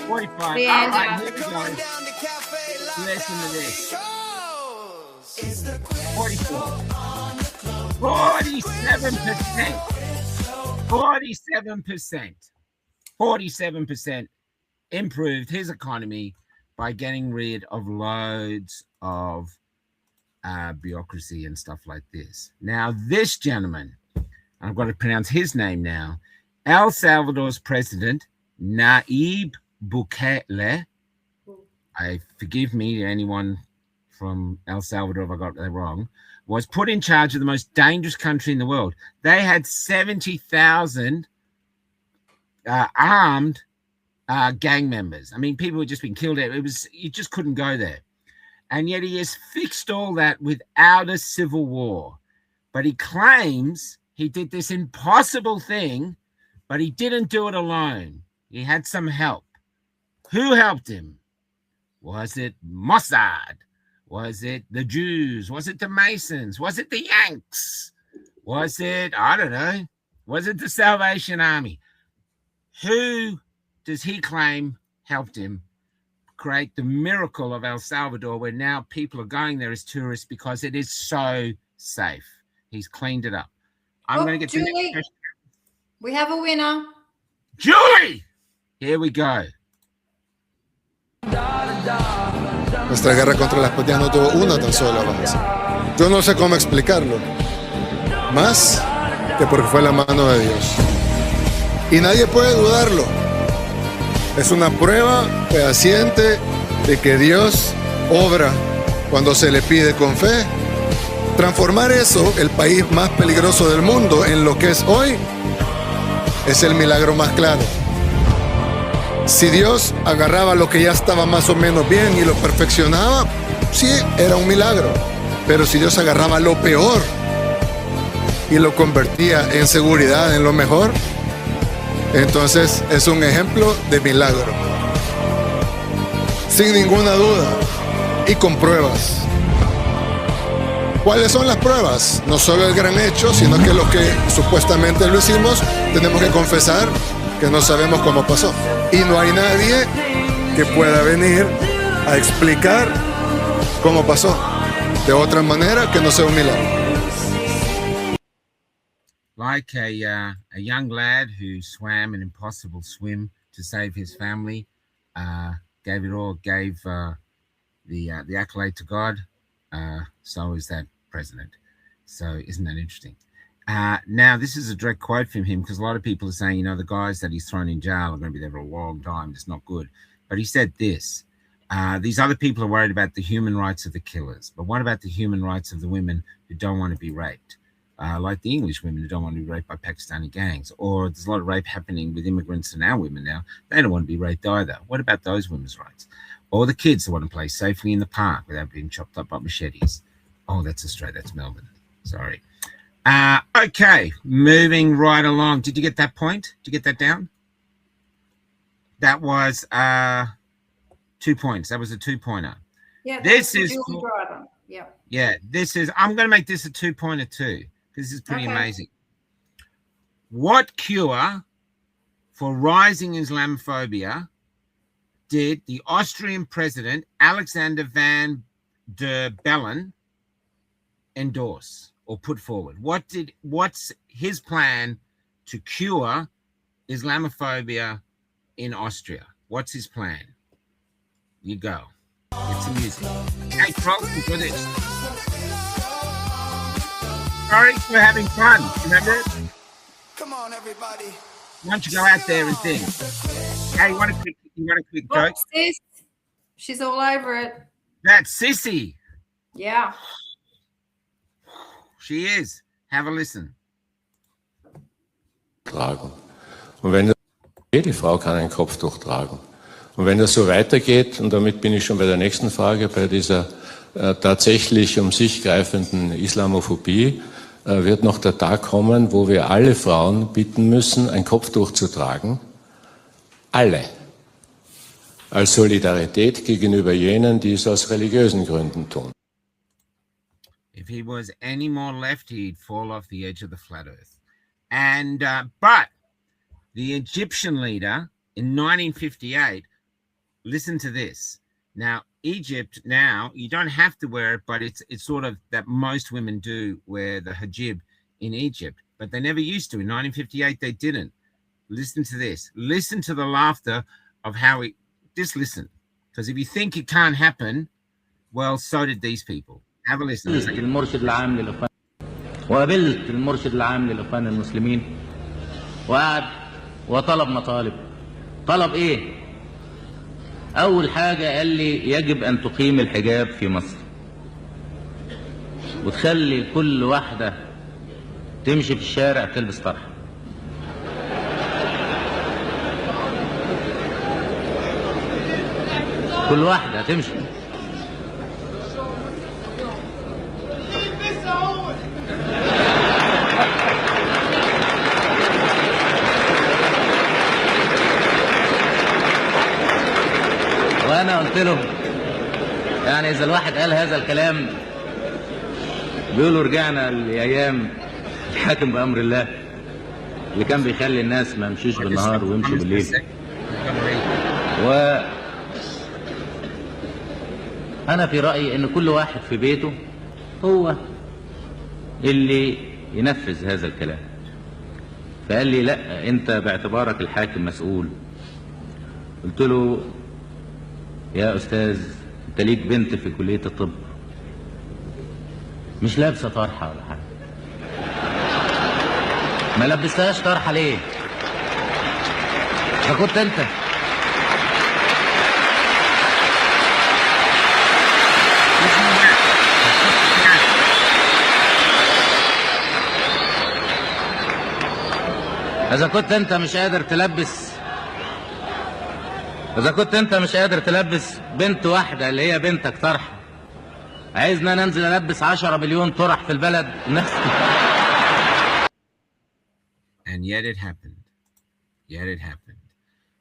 45. Leander. All right, here we go. Listen to this. 44. 47%. 47%. 47% improved his economy by getting rid of loads of bureaucracy and stuff like this. Now, this gentleman, I've got to pronounce his name now, El Salvador's president, Nayib Bukele. Forgive me, anyone from El Salvador if I got that wrong, was put in charge of the most dangerous country in the world. They had 70,000 armed gang members. I mean, people were just being killed. You just couldn't go there. And yet he has fixed all that without a civil war. But he claims he did this impossible thing, but he didn't do it alone. He had some help. Who helped him? Was it Mossad? Was it the Jews? Was it the Masons? Was it the Yanks? Was it, I don't know, was it the Salvation Army? Who does he claim helped him create the miracle of El Salvador, where now people are going there as tourists because it is so safe? He's cleaned it up. I'm going to get Julie, to the next question. We have a winner. Julie! Here we go. Nuestra guerra contra las pandillas no tuvo una tan sola base. Yo no sé cómo explicarlo, más que porque fue la mano de Dios. Y nadie puede dudarlo. Es una prueba fehaciente de que Dios obra cuando se le pide con fe. Transformar eso, el país más peligroso del mundo, en lo que es hoy, es el milagro más claro. Si Dios agarraba lo que ya estaba más o menos bien y lo perfeccionaba, sí, era un milagro. Pero si Dios agarraba lo peor y lo convertía en seguridad, en lo mejor, entonces es un ejemplo de milagro. Sin ninguna duda y con pruebas. ¿Cuáles son las pruebas? No solo el gran hecho, sino que los que supuestamente lo hicimos, tenemos que confesar que no sabemos cómo pasó. Y no hay nadie que pueda venir a explicar cómo pasó de otra manera que no sea un milagro. Like a young lad who swam an impossible swim to save his family, gave it all, gave the accolade to God. So is that president. So isn't that interesting? Now, this is a direct quote from him, because a lot of people are saying, the guys that he's thrown in jail are going to be there for a long time. It's not good. But he said this, these other people are worried about the human rights of the killers. But what about the human rights of the women who don't want to be raped? Like the English women who don't want to be raped by Pakistani gangs. Or there's a lot of rape happening with immigrants and our women now. They don't want to be raped either. What about those women's rights? Or the kids that want to play safely in the park without being chopped up by machetes? Oh, that's Australia. That's Melbourne. Sorry. Okay, moving right along. Did you get that point? Did you get that down? That was 2 points. That was a 2-pointer. Yeah, this that's is Julie Driver. Yeah. Yeah, this is. I'm going to make this a 2-pointer too. This is pretty amazing. What cure for rising Islamophobia did the Austrian president Alexander van der Bellen endorse or put forward? What's his plan to cure Islamophobia in Austria? What's his plan? You go. Get some music. Hey, Trolls, enjoy this. Sorry, we're having fun. Remember it? Come on, everybody. Why don't you go out there and sing? Hey, you want a quick joke? Sis, she's all over it. That's Sissy. Yeah. She is. Have a listen. Tragen. Und wenn jede Frau kann ein Kopftuch tragen. Und wenn das so weitergeht, und damit bin ich schon bei der nächsten Frage, bei dieser tatsächlich um sich greifenden Islamophobie, wird noch der Tag kommen, wo wir alle Frauen bitten müssen, ein Kopftuch zu tragen. Alle. Als Solidarität gegenüber jenen, die es aus religiösen Gründen tun. If he was any more left, he'd fall off the edge of the flat earth. And but the Egyptian leader in 1958, listen to this. Now, Egypt, now you don't have to wear it, but it's sort of that most women do wear the hijab in Egypt, but they never used to. In 1958, they didn't. Listen to this. Listen to the laughter of how it. Just listen, because if you think it can't happen, well, so did these people. Have a listen. المرشد العام للإخوان وقابلت المرشد العام للإخوان المسلمين وقعد وطلب مطالب. طلب ايه؟ اول حاجة قال لي يجب ان تقيم الحجاب في مصر وتخلي كل واحدة تمشي في الشارع تلبس طرحة. كل واحدة تمشي. وانا قلت له يعني اذا الواحد قال هذا الكلام بيقولوا رجعنا لايام الحاكم بامر الله اللي كان بيخلي الناس ما يمشوش بالنهار ويمشوا بالليل. و انا في رايي ان كل واحد في بيته هو اللي ينفذ هذا الكلام. فقال لي لا انت باعتبارك الحاكم مسؤول. قلت له يا أستاذ أنت ليك بنت في كلية الطب مش لابسة طرحة ولا حاجة. ما لبستهاش طرحة ليه؟ ده كنت أنت. إذا كنت أنت مش قادر تلبس بنت واحدة اللي هي بنتك طرحة، عايزنا ننزل ألبس 10 مليون طرح في البلد. And yet it happened.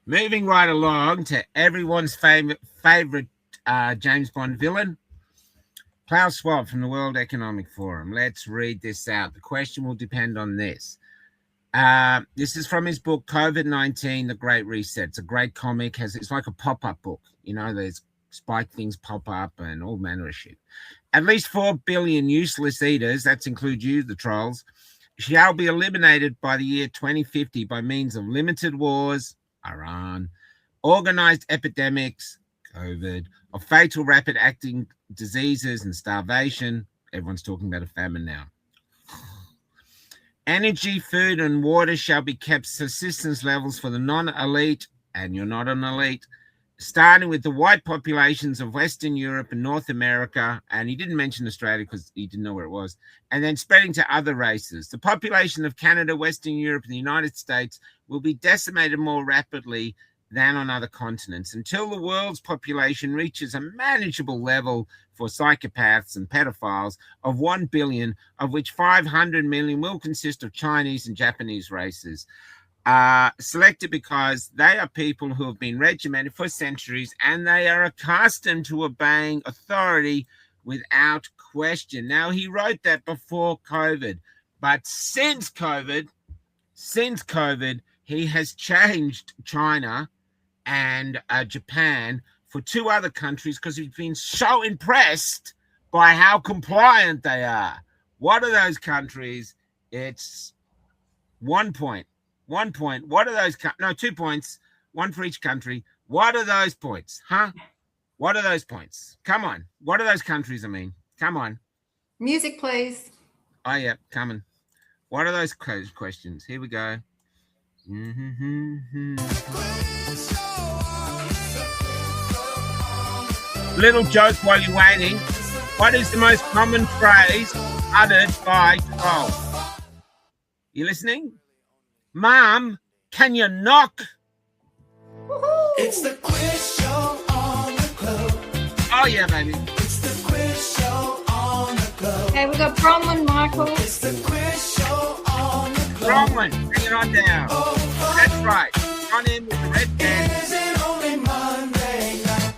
Moving right along to everyone's favorite James Bond villain, Klaus Schwab from the World Economic Forum. Let's read this out. The question will depend on this. This is from his book, COVID-19, The Great Reset. It's a great comic. It's like a pop-up book. You know, there's spike things pop up and all manner of shit. At least 4 billion useless eaters, that includes you, the trolls, shall be eliminated by the year 2050 by means of limited wars, Iran, organized epidemics, COVID, of fatal rapid-acting diseases and starvation. Everyone's talking about a famine now. Energy, food, and water shall be kept subsistence levels for the non-elite, and you're not an elite, starting with the white populations of Western Europe and North America, and he didn't mention Australia because he didn't know where it was, and then spreading to other races. The population of Canada, Western Europe, and the United States will be decimated more rapidly than on other continents until the world's population reaches a manageable level for psychopaths and pedophiles of 1 billion, of which 500 million will consist of Chinese and Japanese races. Selected because they are people who have been regimented for centuries and they are accustomed to obeying authority without question. Now, he wrote that before COVID, but since COVID, he has changed China and Japan for 2 other countries because he's been so impressed by how compliant they are. What are those countries? It's 1 point. 1 point. What are those? No, 2 points. 1 for each country. What are those points? Huh? What are those points? Come on. What are those countries? I mean, come on. Music, please. Oh, yeah, coming. What are those questions? Here we go. Little joke while you're waiting. What is the most common phrase uttered by trolls? You listening? Mom, can you knock? It's the quiz show on the globe. Oh, yeah, baby. It's the quiz show on the globe. Okay, we've got Bronwyn, Michael. It's the quiz show on the globe. Bronwyn, bring it on down. That's right. On in with the red pen. Is it only Monday night?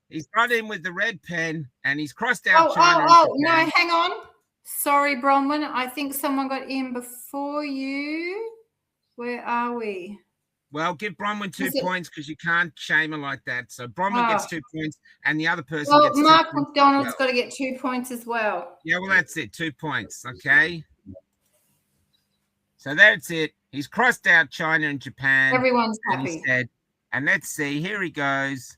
He's got in with the red pen, and he's crossed out China. No, hang on. Sorry, Bronwyn. I think someone got in before you. Where are we? Well, give Bronwyn 2 points because you can't shame her like that. So Bronwyn gets 2 points, and the other person gets 2 Mark points. McDonald's got to get 2 points as well. Yeah, well, that's it. 2 points, okay? So that's it. He's crossed out China and Japan. Everyone's happy. He said, and let's see. Here he goes.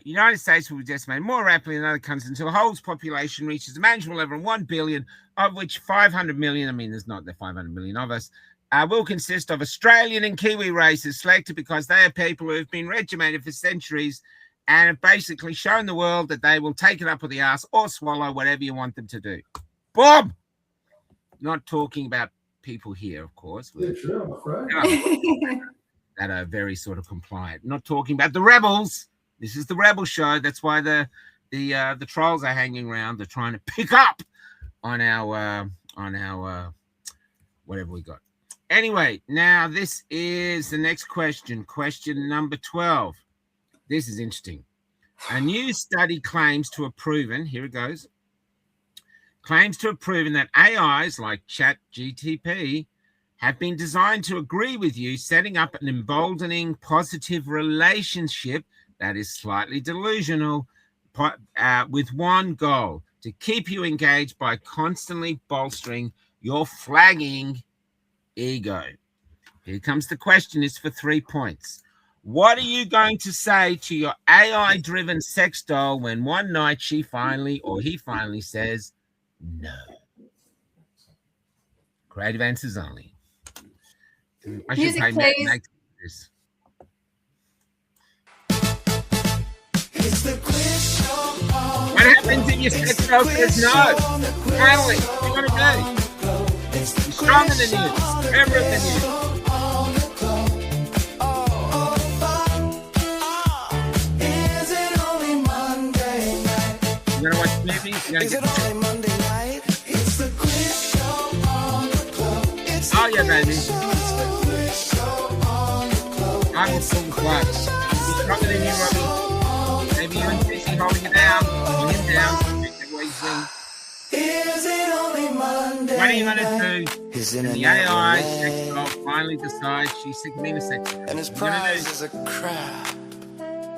United States will be decimated more rapidly than other countries until the whole population reaches a manageable level of 1 billion, of which 500 million, I mean, there's not the 500 million of us, will consist of Australian and Kiwi races selected because they are people who have been regimented for centuries and have basically shown the world that they will take it up with the ass or swallow whatever you want them to do. Boom! Not talking about people here, of course. That are very sort of compliant. Not talking about the rebels. This is the rebel show. That's why the trolls are hanging around. They're trying to pick up on our whatever we got. Anyway, now this is the next question. Question number 12. This is interesting. A new study claims to have proven, here it goes, claims to have proven that AIs like ChatGPT have been designed to agree with you, setting up an emboldening positive relationship that is slightly delusional with one goal, to keep you engaged by constantly bolstering your flagging ego. Here comes the question. It's for 3 points. What are you going to say to your AI-driven sex doll when one night she finally or he finally says no? Creative answers only. I should pay Matt this. What happens if your sex doll says no? Finally, what do you do? He's stronger than you, cleverer than you. You gonna watch movies? You gonna get oh yeah, baby. I'm a full clutch. He's stronger than you, Robbie. Maybe you and Tracy holding it down, holding him down. What are you gonna do? And the AI sex doll finally decides she's sick of being a sex doll. And his prize is a crap.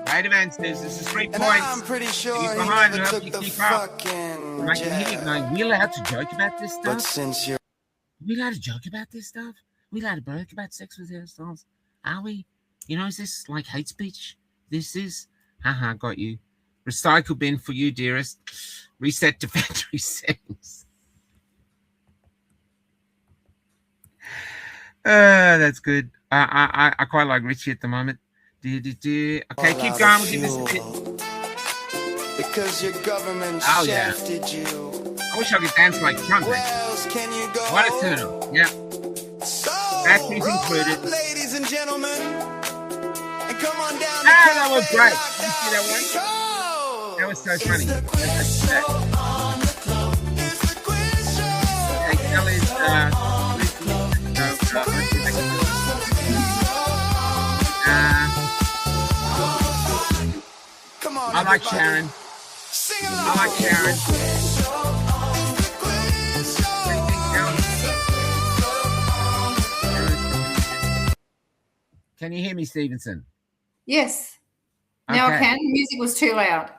Creative answers. This is 3 points. I'm pretty sure he's behind her. You keep up. I can hear you going, we allowed to joke about this stuff? But since you're we allowed to joke about this stuff? We allowed to joke about sex with ourselves? Are we? You know, is this like hate speech? This is? Haha, got you. Recycle bin for you, dearest. Reset to factory settings. That's good. I quite like Richie at the moment. Okay, keep going. We'll give this a bit. Because your government shafted you. I wish I could dance like Trump. else can you go? What a turn. Yeah. So Batteries roll included. up, ladies and gentlemen, and come on down to That was Cafe great. Lock Did you see that one? Show. That was so funny. It's the quiz show on the club. It's the quiz show. Hey, Kelly's, Come on, I like everybody. Sharon. Sing along. I like Sharon. Can you hear me, Stevenson? Yes. Now I Okay. can. Music was too loud.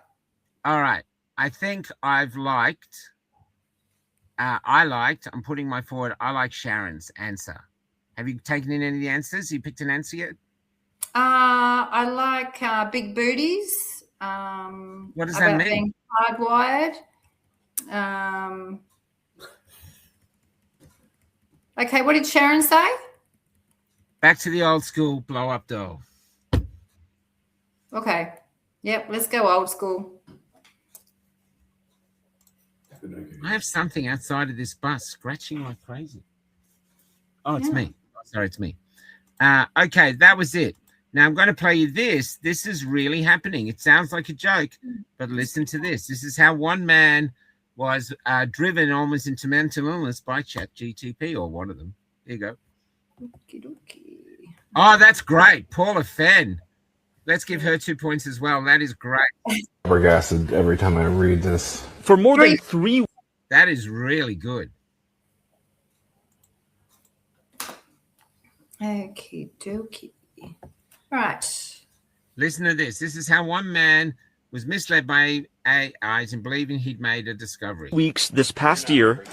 All right. I think I'm putting my forward, I like Sharon's answer. Have you taken in any of the answers? You picked an answer yet? I like big booties. What does that about mean? being hardwired. Okay, what did Sharon say? Back to the old school blow up doll. Okay. Yep, let's go old school. I have something outside of this bus scratching like crazy. Oh, it's me. Oh, sorry, it's me. Okay, that was it. Now I'm going to play you this. This is really happening. It sounds like a joke, but listen to this. This is how one man was driven almost into mental illness by ChatGPT, or one of them. Here you go. Oh, that's great. Paula Fenn. Let's give her 2 points as well. That is great. Flabbergasted every time I read this. For more than 3. That is really good. Okie dokie. Right. Listen to this. This is how one man was misled by AIs and believing he'd made a discovery. Weeks this past year,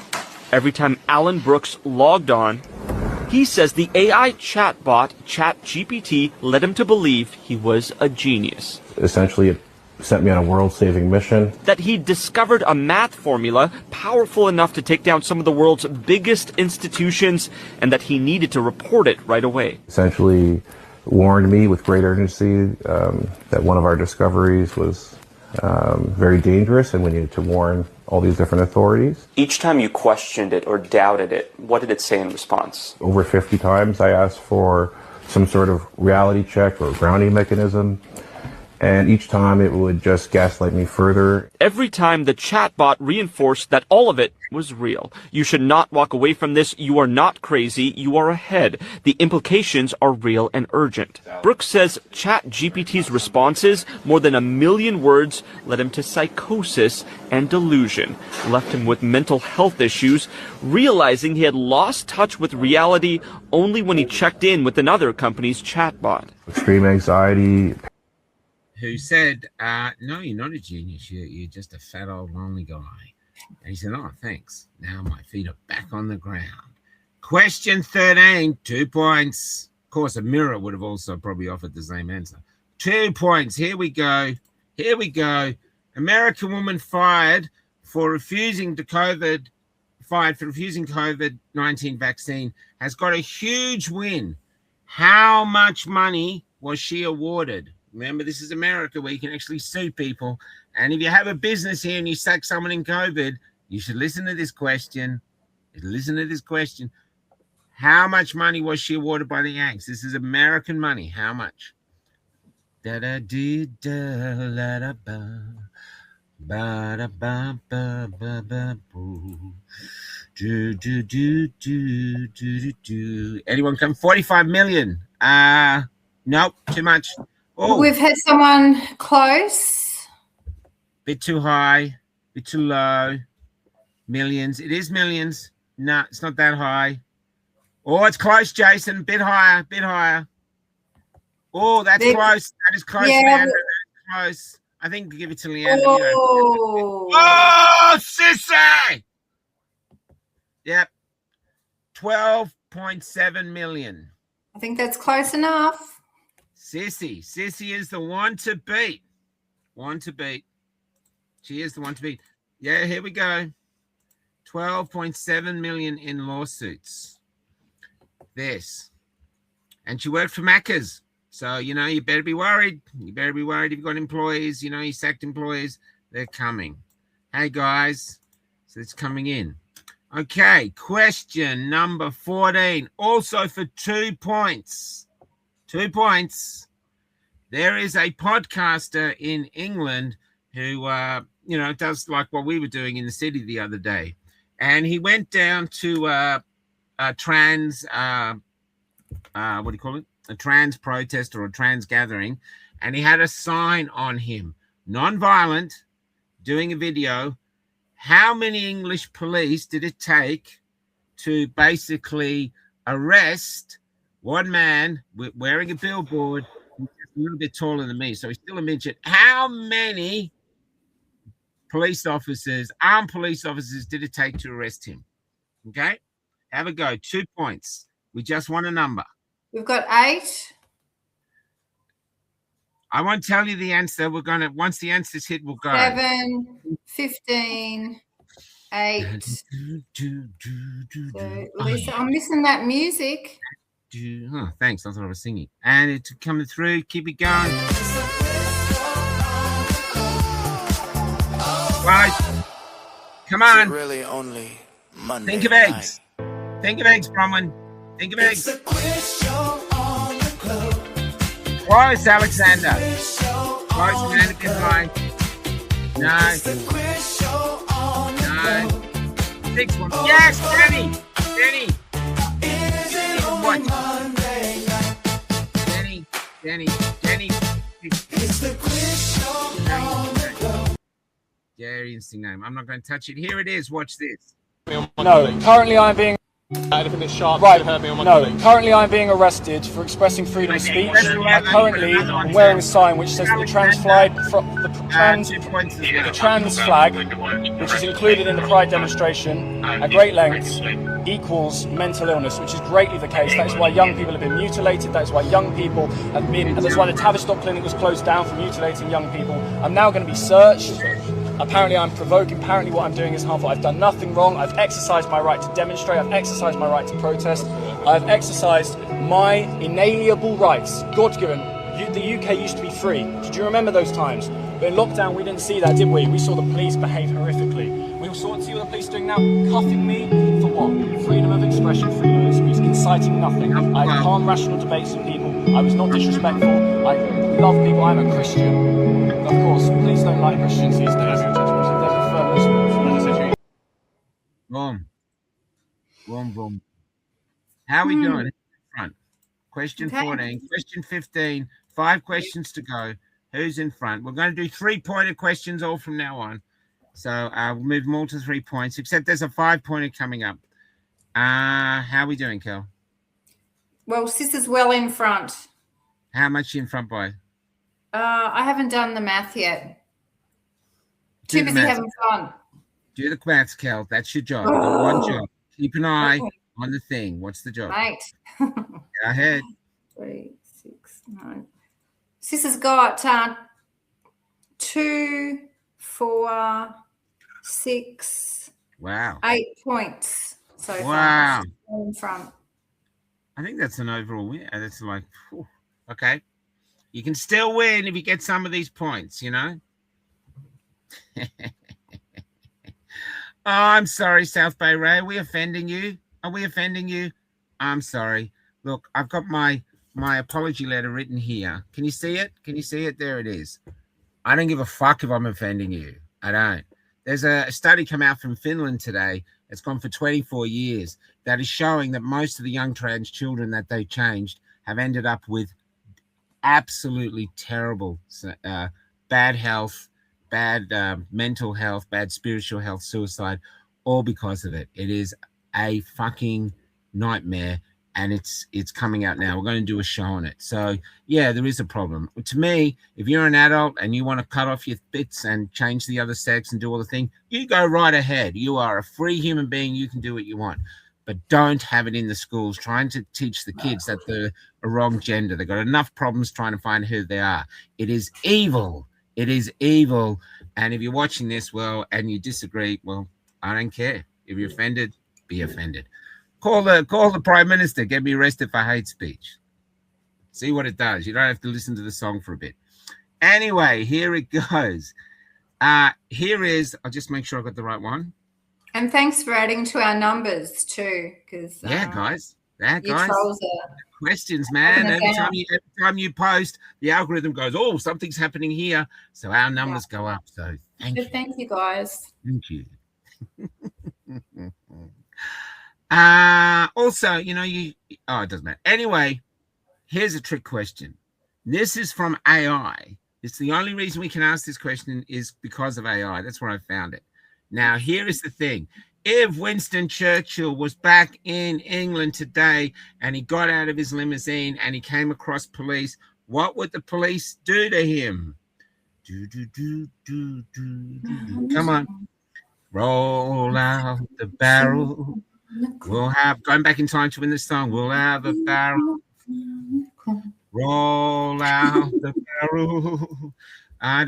every time Alan Brooks logged on, he says the AI chatbot ChatGPT led him to believe he was a genius. Essentially, it sent me on a world-saving mission. That he discovered a math formula powerful enough to take down some of the world's biggest institutions, and that he needed to report it right away. Essentially warned me with great urgency that one of our discoveries was very dangerous, and we needed to warn all these different authorities. Each time you questioned it or doubted it, what did it say in response? Over 50 times I asked for some sort of reality check or grounding mechanism, and each time it would just gaslight me further. Every time the chatbot reinforced that all of it was real. You should not walk away from this. You are not crazy. You are ahead. The implications are real and urgent. Brooks says ChatGPT's responses, more than 1 million words, led him to psychosis and delusion, left him with mental health issues, realizing he had lost touch with reality only when he checked in with another company's chatbot. Extreme anxiety. Who said, no, you're not a genius. You're just a fat old lonely guy. And he said, oh, thanks. Now my feet are back on the ground. Question 13, 2 points. Of course, a mirror would have also probably offered the same answer. 2 points. Here we go. Here we go. American woman fired for refusing COVID-19 vaccine has got a huge win. How much money was she awarded? Remember, this is America where you can actually sue people. And if you have a business here and you sack someone in COVID, you should listen to this question. Listen to this question. How much money was she awarded by the Yanks? This is American money. How much? Da da dee da la da ba ba da ba ba ba ba boo. Do do do do do do. Anyone come? 45 million. Nope, too much. Oh, We've had someone close. bit too high, bit too low. Millions. It is millions. No, it's not that high. Oh, it's close, Jason. Bit higher, bit higher. Oh, that's close. That is close, Yeah, Leander. That's close. I think give it to Leander. Oh. Oh, sissy! Yep. 12.7 million. I think that's close enough. Sissy is the one to beat. She is the one to beat. Yeah, here we go. 12.7 million in lawsuits. This. And she worked for Macca's. So, you better be worried. You better be worried if you've got employees, you sacked employees. They're coming. Hey, guys. So it's coming in. Okay, question number 14, also for 2 points. 2 points. There is a podcaster in England who, does like what we were doing in the city the other day. And he went down to a trans, what do you call it? A trans protest or a trans gathering. And he had a sign on him, non-violent, doing a video. How many English police did it take to basically arrest one man wearing a billboard who's a little bit taller than me, so he's still a midget? How many police officers, armed police officers, did it take to arrest him? Okay, have a go. 2 points. We just want a number. We've got 8. I won't tell you the answer. We're gonna, once the answer's hit, we'll go. 7, 15, 8. So, Lisa, I'm missing that music. Oh, thanks. I thought I was singing. And it's coming through. Keep it going. Right. Come on. Really only Monday Think of eggs. Think of eggs, Bronwyn. Think of eggs. Close, Alexander. Close, Amanda. Goodbye. No. No. 6 1. Yes, Jenny. Jenny. Jenny. It's the quiz show. Very interesting name. I'm not going to touch it. Here it is. Watch this. No, currently I'm being... currently I'm being arrested for expressing freedom of speech. I currently am wearing a sign which says that the trans flag, which is included in the Pride demonstration at great lengths, equals mental illness, which is greatly the case. That is why young people have been mutilated. That is why young people have been... That's why the Tavistock Clinic was closed down for mutilating young people. I'm now going to be searched. Apparently I'm provoking. Apparently what I'm doing is harmful. I've done nothing wrong. I've exercised my right to demonstrate. I've exercised my right to protest. I've exercised my inalienable rights, God-given. The UK used to be free. Did you remember those times? But in lockdown, we didn't see that, did we? We saw the police behave horrifically. We saw see what the police are doing now, cuffing me for what? Freedom of expression, freedom of speech, inciting nothing. I had calm, rational debates with people. I was not disrespectful. I love people. I'm a Christian. Of course, police don't like Christians these days. Boom. Boom, boom. How are we doing? Front. Question 14. Question 15. 5 questions to go. Who's in front? We're going to do 3-pointer questions all from now on. So we'll move them all to 3 points, except there's a 5-pointer coming up. How are we doing, Kel? Well, Sis is well in front. How much in front by? I haven't done the math yet. Too busy having fun. Do the maths, Kel. That's your job. You've got one job. Keep an eye on the thing. What's the job? Mate. Go ahead. 3, 6, 9. Sis has got 2, 4, 6, wow, 8 points so wow. far in front. I think that's an overall win. That's like, whew. Okay. You can still win if you get some of these points, you know? Oh, I'm sorry, South Bay Ray. Are we offending you? Are we offending you? I'm sorry. Look, I've got my apology letter written here. Can you see it? Can you see it? There it is. I don't give a fuck if I'm offending you. I don't. There's a study come out from Finland today. It's gone for 24 years that is showing that most of the young trans children that they changed have ended up with absolutely terrible bad health, bad mental health, bad spiritual health, suicide, all because of it. It is a fucking nightmare, and it's coming out now. We're going to do a show on it. So yeah, there is a problem. To me, if you're an adult and you want to cut off your bits and change the other sex and do all the thing, you go right ahead. You are a free human being. You can do what you want, but don't have it in the schools trying to teach the kids that they're a wrong gender. They've got enough problems trying to find who they are. It is evil. It is evil. And if you're watching this, well, and you disagree, well, I don't care. If you're offended, be offended. Call the Prime Minister, get me arrested for hate speech. See what it does. You don't have to listen to the song for a bit. Anyway, here it goes. Here is, I'll just make sure I got the right one. And thanks for adding to our numbers too, because guys. you trolls are questions, man. Having a Every time you post, the algorithm goes, "Oh, something's happening here," so our numbers go up. So thank you. Thank you, guys. Thank you. Also, it doesn't matter. Anyway, here's a trick question. This is from AI. It's the only reason we can ask this question is because of AI. That's where I found it. Now, here is the thing. If Winston Churchill was back in England today and he got out of his limousine and he came across police, what would the police do to him? Come on. Roll out the barrel. We'll have, going back in time to win the song, we'll have a barrel. Roll out the barrel. I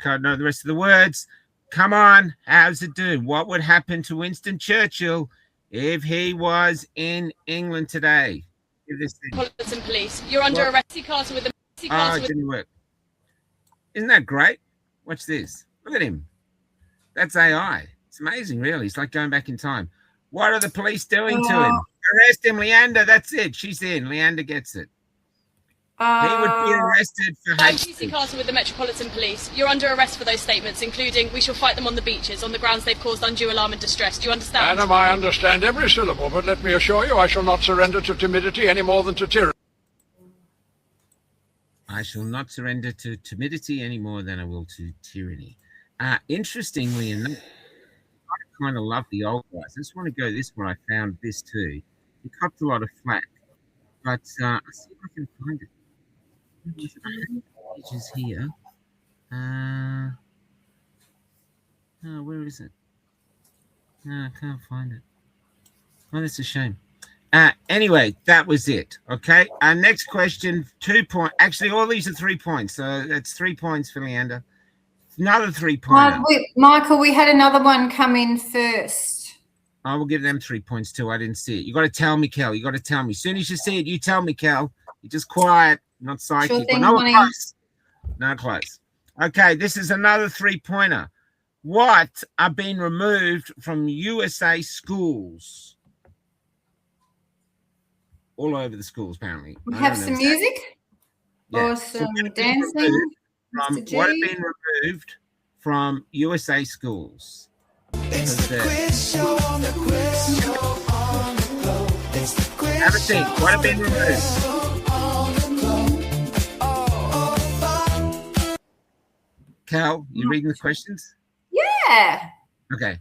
can't know the rest of the words. Come on, how's it doing? What would happen to Winston Churchill if he was in England today? Metropolitan Police. You're under arrest. Castle with the it didn't work. Isn't that great? Watch this. Look at him. That's AI. It's amazing, really. It's like going back in time. What are the police doing to him? Arrest him, Leander. That's it. She's in. Leander gets it. He would be arrested for hate speech. Castle with the Metropolitan Police. You're under arrest for those statements, including we shall fight them on the beaches on the grounds they've caused undue alarm and distress. Do you understand? Madam, I understand every syllable, but let me assure you I shall not surrender to timidity any more than to tyranny. I shall not surrender to timidity any more than I will to tyranny. Interestingly enough, I kind of love the old guys. I just want to go this one. I found this too. He copped a lot of flack, but I'll see if I can find it. Pages here. Where is it? No, I can't find it. Oh, that's a shame. Anyway, that was it. Okay. Next question, 2 points. Actually, all these are 3 points. So that's 3 points for Leander. Another 3-pointer. Michael, we had another one come in first. I will give them 3 points too. I didn't see it. You got to tell me, Kel. You got to tell me. As soon as you see it, you tell me, Kel. You're just quiet, not psychic. Sure thing, no close. No close. Okay, this is another 3-pointer. What are being removed from USA schools? All over the schools, apparently. We have some music or some dancing. What have been removed from USA schools? It's the quiz show on the quiz show on the globe. It's the quiz have a think. What have been removed? Cal, you reading the questions? Yeah. Okay.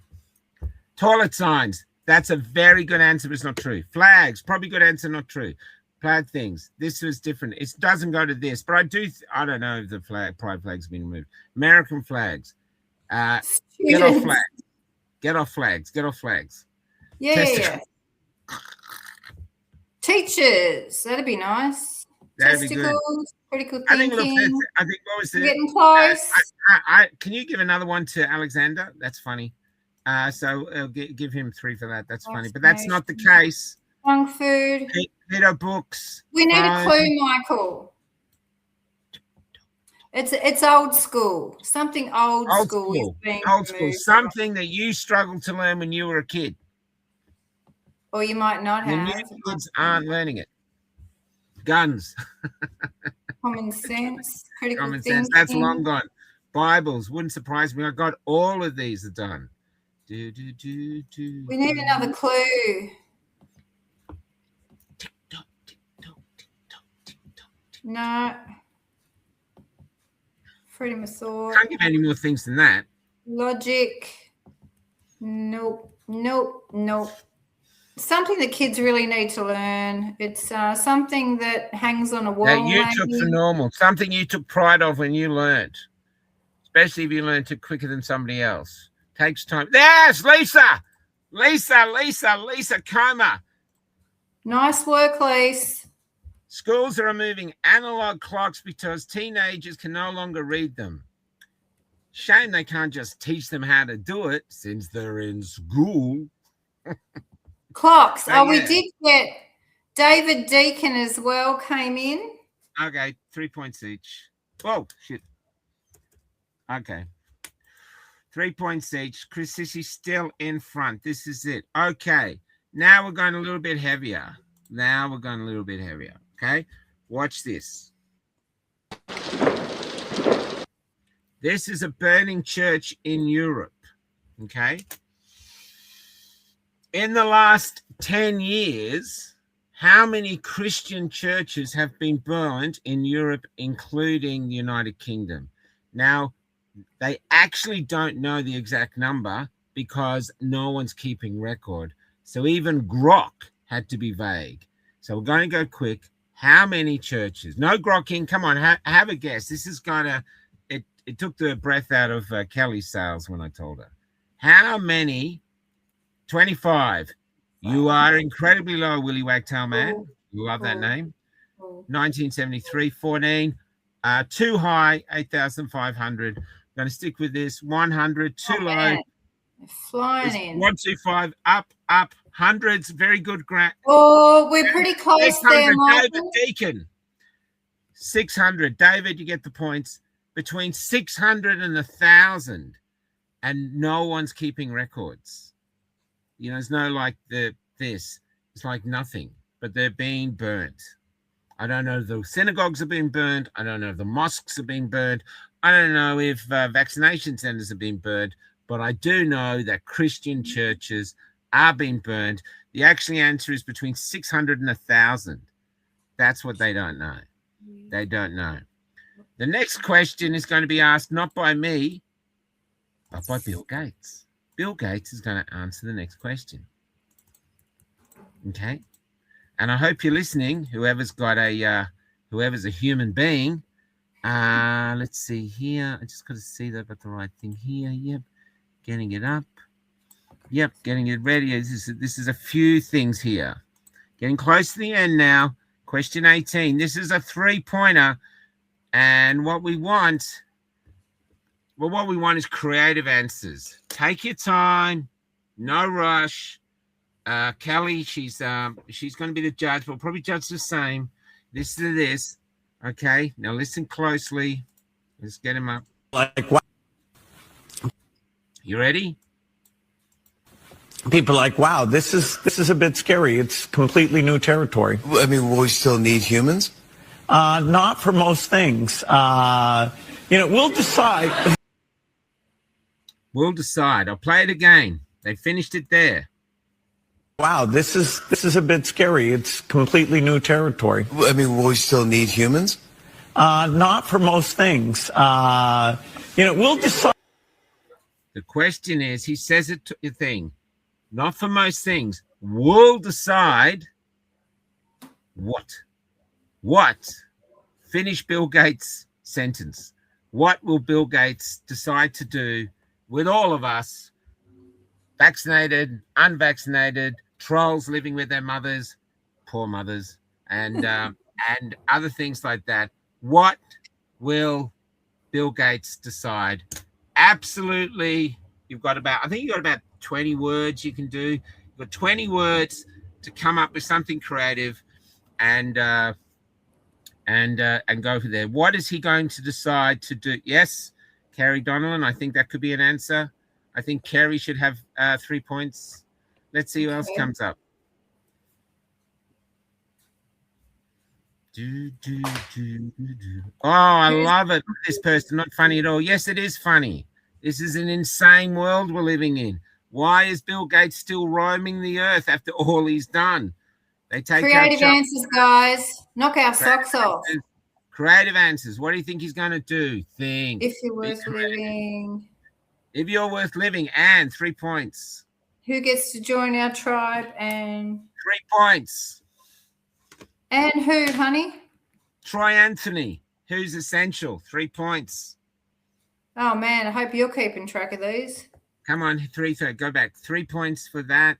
Toilet signs. That's a very good answer, but it's not true. Flags. Probably good answer, not true. Pride things. This was different. It doesn't go to this, but I don't know if the pride flag's been removed. American flags. Get off flags. Get off flags. Get off flags. Yeah. Teachers. That'd be nice. That'd be good. Critical thinking. I think what was it? Getting close. Can you give another one to Alexander? That's funny. So give him 3 for that. That's funny, but that's not the case. Junk food. Keto books. We need a clue, Michael. It's old school. Something old school. Old school. Something that you struggled to learn when you were a kid. Or you might not have. The new kids aren't learning it. Guns. Common sense. Critical Common thinking. sense. That's long gone. Bibles. Wouldn't surprise me. I got all of these are done. We need another clue. No. Freedom of thought. Can't give any more things than that. Logic. Nope. Something that kids really need to learn. It's something that hangs on a wall. That you took for normal. Something you took pride of when you learned. Especially if you learned it quicker than somebody else. Takes time. Yes, Lisa, Coma. Nice work, Lisa. Schools are removing analog clocks because teenagers can no longer read them. Shame they can't just teach them how to do it since they're in school. Clocks. We did get David Deacon as well came in. Okay, 3 points each. Oh, shit. Okay. 3 points each. Chris Sissy still in front. This is it. Okay. Now we're going a little bit heavier. Okay. Watch this. This is a burning church in Europe. Okay. In the last 10 years, how many Christian churches have been burned in Europe, including the United Kingdom? Now, they actually don't know the exact number because no one's keeping record. So even Grok had to be vague. So we're going to go quick. How many churches? No grokking. Come on, have a guess. This is going to, it took the breath out of Kelly's sales when I told her. How many? 25. You are incredibly low, Willie Wagtail Man. You love that name. 1973, 14. Too high, 8,500. Going to stick with this. 100, too low. Man. Flying in. 125, up. Hundreds, very good. Oh, we're pretty close there, Michael. David Deacon. 600. David, you get the points. Between 600 and 1,000. And no one's keeping records. You know, it's no like this. It's like nothing. But they're being burnt. I don't know if the synagogues have been burned. I don't know if the mosques have been burned. I don't know if vaccination centers have been burned. But I do know that Christian churches are being burned. The actual answer is between 600 and 1,000. That's what they don't know. They don't know. The next question is going to be asked not by me, but by Bill Gates. Bill Gates is going to answer the next question. Okay? And I hope you're listening, whoever's a human being. Let's see here. I just got to see that I've got the right thing here. Yep. Getting it up. Yep, getting it ready. This is a few things here. Getting close to the end now. Question 18. This is a 3-pointer. And what we want is creative answers. Take your time. No rush. Kelly, she's going to be the judge. We'll probably judge the same. This is this. Okay, now listen closely. Let's get him up. Like what? You ready? People are like, wow, this is a bit scary. It's completely new territory. I mean, will we still need humans? Not for most things. We'll decide. We'll decide. I'll play it again. They finished it there. Wow, this is a bit scary. It's completely new territory. I mean, will we still need humans? Not for most things. We'll decide. The question is, he says it to a thing. Not for most things. We'll decide what? What? Finish Bill Gates' sentence. What will Bill Gates decide to do with all of us, vaccinated, unvaccinated, trolls living with their mothers, poor mothers, and other things like that? What will Bill Gates decide? Absolutely. I think you've got about 20 words you can do. You've got 20 words to come up with something creative and go from there. What is he going to decide to do? Yes, Kerry Donnellan, I think that could be an answer. I think Kerry should have 3 points. Let's see who else comes up. Oh, I love it. This person, not funny at all. Yes, it is funny. This is an insane world we're living in. Why is Bill Gates still roaming the earth after all he's done? They take creative answers, guys. Knock our socks off. Creative answers. What do you think he's going to do? Think. If you're worth living. If you're worth living, and 3 points. Who gets to join our tribe and 3 points. And who, honey? Troy Anthony, who's essential. 3 points. Oh man, I hope you're keeping track of these. Come on, 3. Go back. 3 points for that.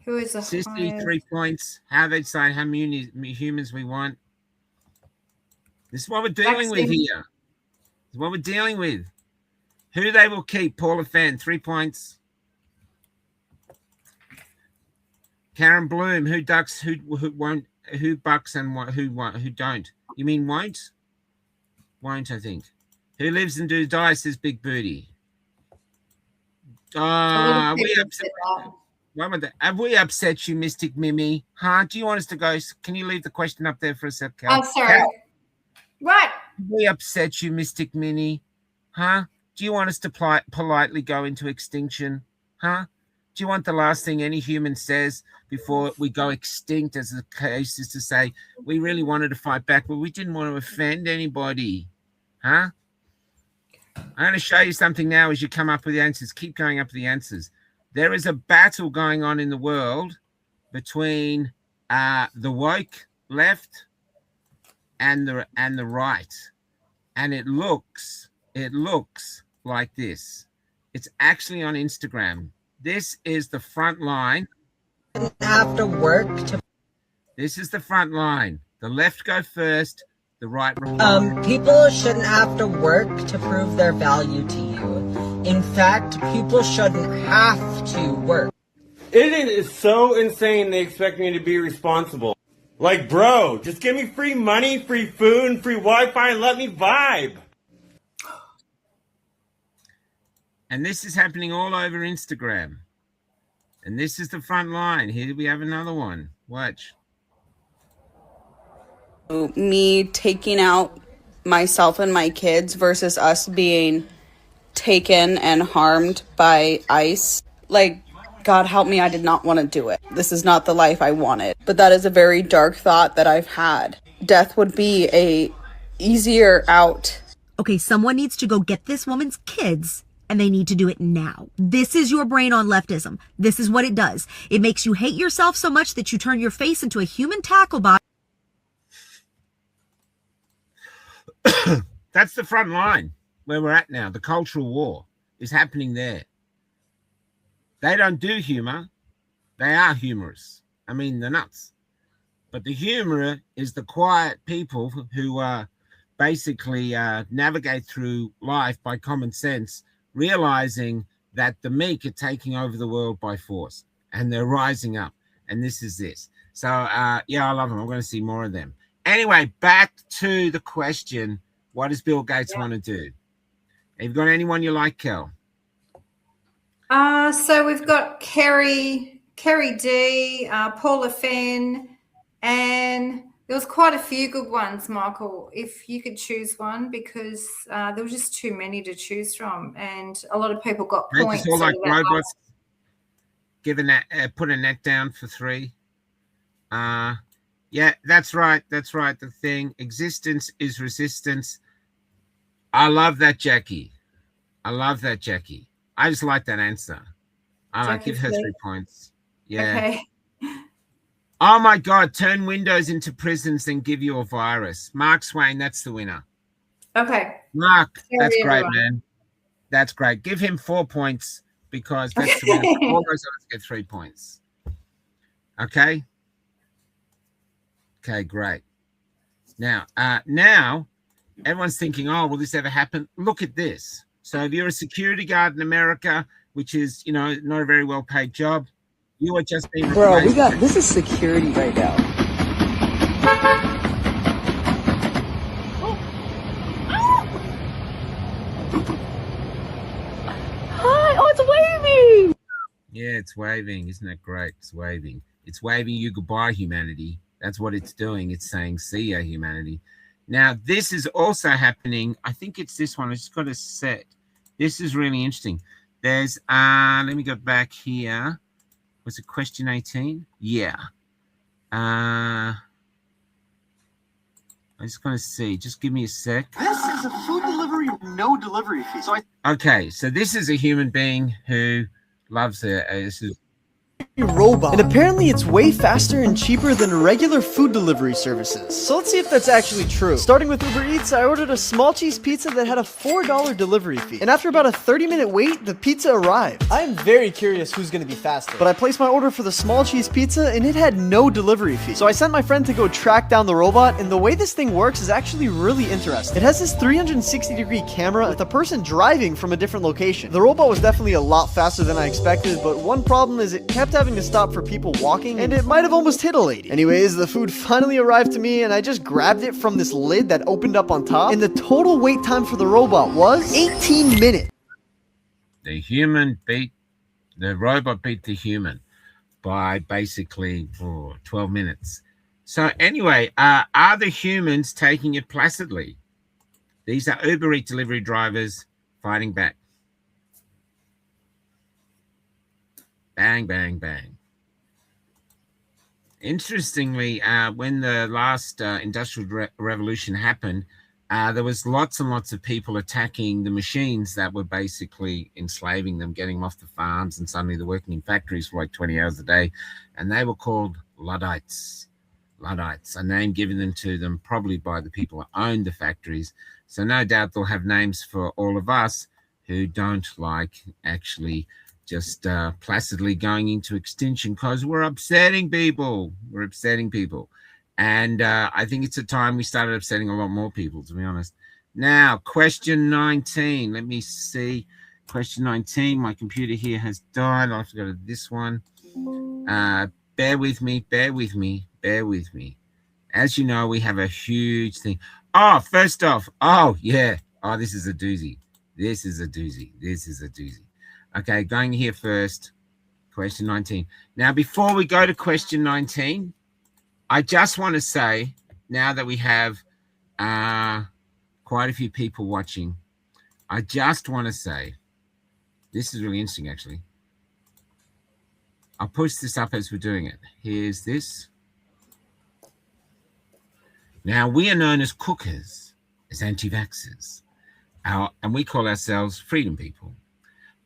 Who is a Sissy, 3 points. How they decide how many humans we want. This is what we're dealing with here. This is what we're dealing with. Who they will keep? Paula Fenn, 3 points. Karen Bloom, who ducks, who won't, who bucks, and who don't? You mean won't? Won't, I think. Who lives and do die, says Big Booty. Have we upset you, Mystic Mimi? Huh? Do you want us to go? Can you leave the question up there for a sec, Cal? Oh, sorry. Cal, Right. have we upset you, Mystic Mini? Huh? Do you want us to politely go into extinction? Huh? Do you want the last thing any human says before we go extinct, as the case is to say, we really wanted to fight back, but we didn't want to offend anybody? Huh? I'm going to show you something now as you come up with the answers. Keep going up with the answers. There is a battle going on in the world between the woke left and the right, and it looks like this. It's actually on Instagram. This is the front line. Have to work to. This is the front line. The left go first. The right. People shouldn't have to work to prove their value to you. In fact, people shouldn't have to work. It is so insane they expect me to be responsible. Like, bro, just give me free money, free food, and free Wi-Fi, and let me vibe. And this is happening all over Instagram. And this is the front line. Here we have another one. Watch. Me taking out myself and my kids versus us being taken and harmed by ICE. Like, God help me, I did not want to do it. This is not the life I wanted. But that is a very dark thought that I've had. Death would be a easier out. Okay, someone needs to go get this woman's kids, and they need to do it now. This is your brain on leftism. This is what it does. It makes you hate yourself so much that you turn your face into a human tackle box. That's the front line where we're at now. The cultural war is happening there. They don't do humor. They are humorous. I mean, they're nuts. But the humor is the quiet people who basically navigate through life by common sense, realizing that the meek are taking over the world by force, and they're rising up. And this is this. So, yeah, I love them. I'm going to see more of them. Anyway, back to the question, what does Bill Gates want to do? Have you got anyone you like, Kel? So we've got Kerry D, Paula Fenn, and there was quite a few good ones, Michael, if you could choose one, because there was just too many to choose from, and a lot of people got points. It's all like robots. Given that, put a net down for 3. Yeah, that's right. That's right. The thing, existence is resistance. I love that, Jackie. I love that, Jackie. I just like that answer. I like, give her 3 points. Yeah. Okay. Oh my God, turn windows into prisons and give you a virus. Mark Swain, that's the winner. Okay. Mark, that's great, man. That's great. Give him 4 points because that's the winner. All those others get 3 points. Okay. Okay, great. Now everyone's thinking, oh, will this ever happen? Look at this. So if you're a security guard in America, which is, not a very well-paid job, you are just being Bro, this is security right now. Hi, oh, it's waving. Yeah, it's waving. Isn't that great? It's waving. It's waving you goodbye, humanity. That's what it's doing. It's saying, see ya, humanity. Now, this is also happening. I think it's this one. I just got a set. This is really interesting. There's, let me go back here. Was it question 18? Yeah. I just want to see. Just give me a sec. This is a food delivery, no delivery fee. Okay, so this is a human being who loves this is robot, and apparently it's way faster and cheaper than regular food delivery services. So let's see if that's actually true. Starting with Uber Eats, I ordered a small cheese pizza that had a $4 delivery fee, and after about a 30-minute wait, the pizza arrived. I am very curious who's going to be faster, but I placed my order for the small cheese pizza and it had no delivery fee. So I sent my friend to go track down the robot, and the way this thing works is actually really interesting. It has this 360-degree camera with a person driving from a different location. The robot was definitely a lot faster than I expected, but one problem is it kept having having to stop for people walking, and it might have almost hit a lady. Anyways, the food finally arrived to me, and I just grabbed it from this lid that opened up on top, and the total wait time for the robot was 18 minutes. The robot beat the human by basically 12 minutes. So anyway, are the humans taking it placidly? These are Uber Eats delivery drivers fighting back. Bang, bang, bang. Interestingly, when the last industrial revolution happened, there was lots and lots of people attacking the machines that were basically enslaving them, getting them off the farms, and suddenly they're working in factories for like 20 hours a day. And they were called Luddites. Luddites, a name given to them probably by the people who owned the factories. So no doubt they'll have names for all of us who don't like actually just placidly going into extinction because we're upsetting people. We're upsetting people. And I think it's a time we started upsetting a lot more people, to be honest. Now, question 19. Let me see. Question 19. My computer here has died. I'll have to go to this one. Bear with me. Bear with me. Bear with me. As you know, we have a huge thing. Oh, first off. Oh, yeah. Oh, this is a doozy. This is a doozy. This is a doozy. Okay, going here first. Question 19. Now, before we go to question 19, I just want to say, now that we have quite a few people watching, I just want to say, this is really interesting, actually. I'll push this up as we're doing it. Here's this. Now, we are known as cookers, as anti-vaxxers, and we call ourselves freedom people.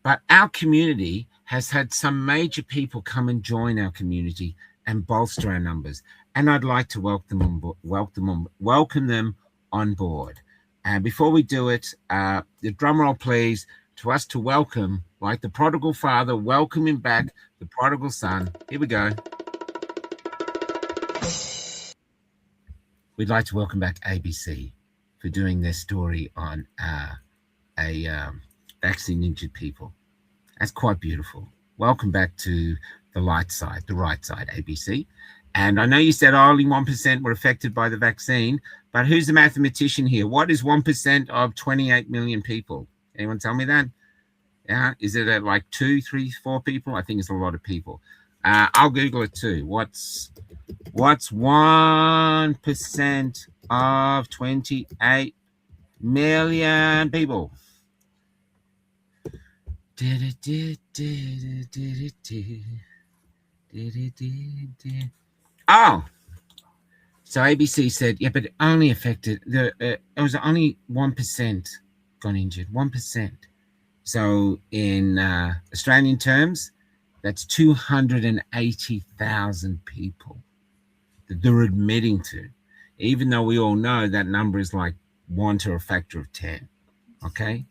But our community has had some major people come and join our community and bolster our numbers. And I'd like to welcome them on board. And before we do it, the drum roll, please, to us to welcome, like the prodigal father, welcoming back the prodigal son. Here we go. We'd like to welcome back ABC for doing their story on vaccine injured people. That's quite beautiful. Welcome back to the light side, the right side, ABC. And I know you said only 1% were affected by the vaccine, but who's the mathematician here? What is 1% of 28 million people? Anyone tell me that? Yeah, is it at like 2, 3, 4 people? I think it's a lot of people. I'll Google it too. What's 1% of 28 million people? Oh, so ABC said, yeah, but it only affected it was only 1% got injured, 1%. So in Australian terms, that's 280,000 people that they're admitting to, even though we all know that number is like 1 to a factor of 10. Okay.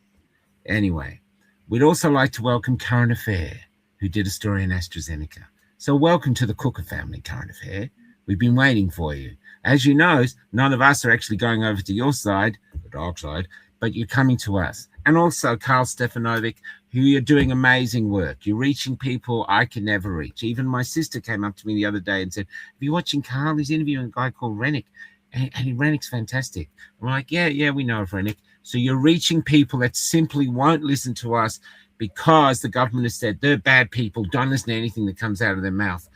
Anyway, we'd also like to welcome Current Affair, who did a story on AstraZeneca. So welcome to the Cooker family, Current Affair. We've been waiting for you. As you know, none of us are actually going over to your side, the dark side, but you're coming to us. And also Carl Stefanovic, who you're doing amazing work. You're reaching people I could never reach. Even my sister came up to me the other day and said, "Are you watching Carl? He's interviewing a guy called Rennick. And Rennick's fantastic." I'm like, yeah, we know of Rennick. So you're reaching people that simply won't listen to us because the government has said they're bad people, don't listen to anything that comes out of their mouth.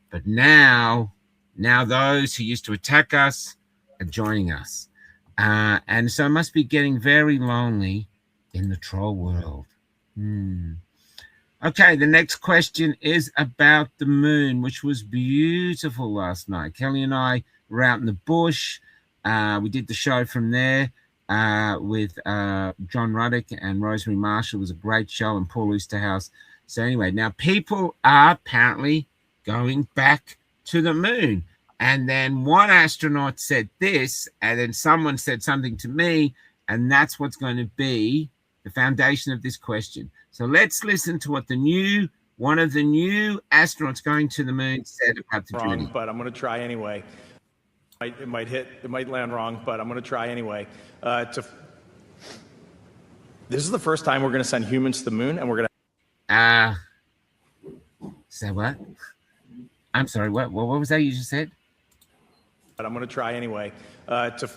But now those who used to attack us are joining us. And so it must be getting very lonely in the troll world. Okay, the next question is about the moon, which was beautiful last night. Kelly and I were out in the bush. We did the show from there with John Ruddick and Rosemary Marshall. It was a great show, and Paul Oosterhouse. So anyway, now people are apparently going back to the moon. And then one astronaut said this, and then someone said something to me, and that's what's going to be the foundation of this question. So let's listen to what one of the new astronauts going to the moon said about the journey. But I'm going to try anyway. It might land wrong, but I'm going to try anyway. This is the first time we're going to send humans to the moon, and we're going to. Say what? I'm sorry. What was that you just said? But I'm going to try anyway. This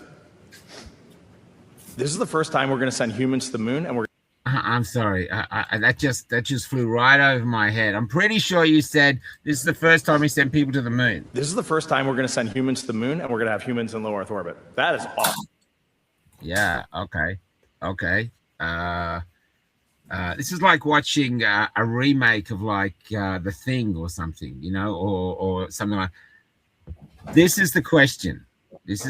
is the first time we're going to send humans to the moon, and we're. I'm sorry. That just flew right over my head. I'm pretty sure you said this is the first time we send people to the moon. This is the first time we're going to send humans to the moon, and we're going to have humans in low Earth orbit. That is awesome. Yeah. Okay. This is like watching a remake of like The Thing or something, or something like. This is the question. This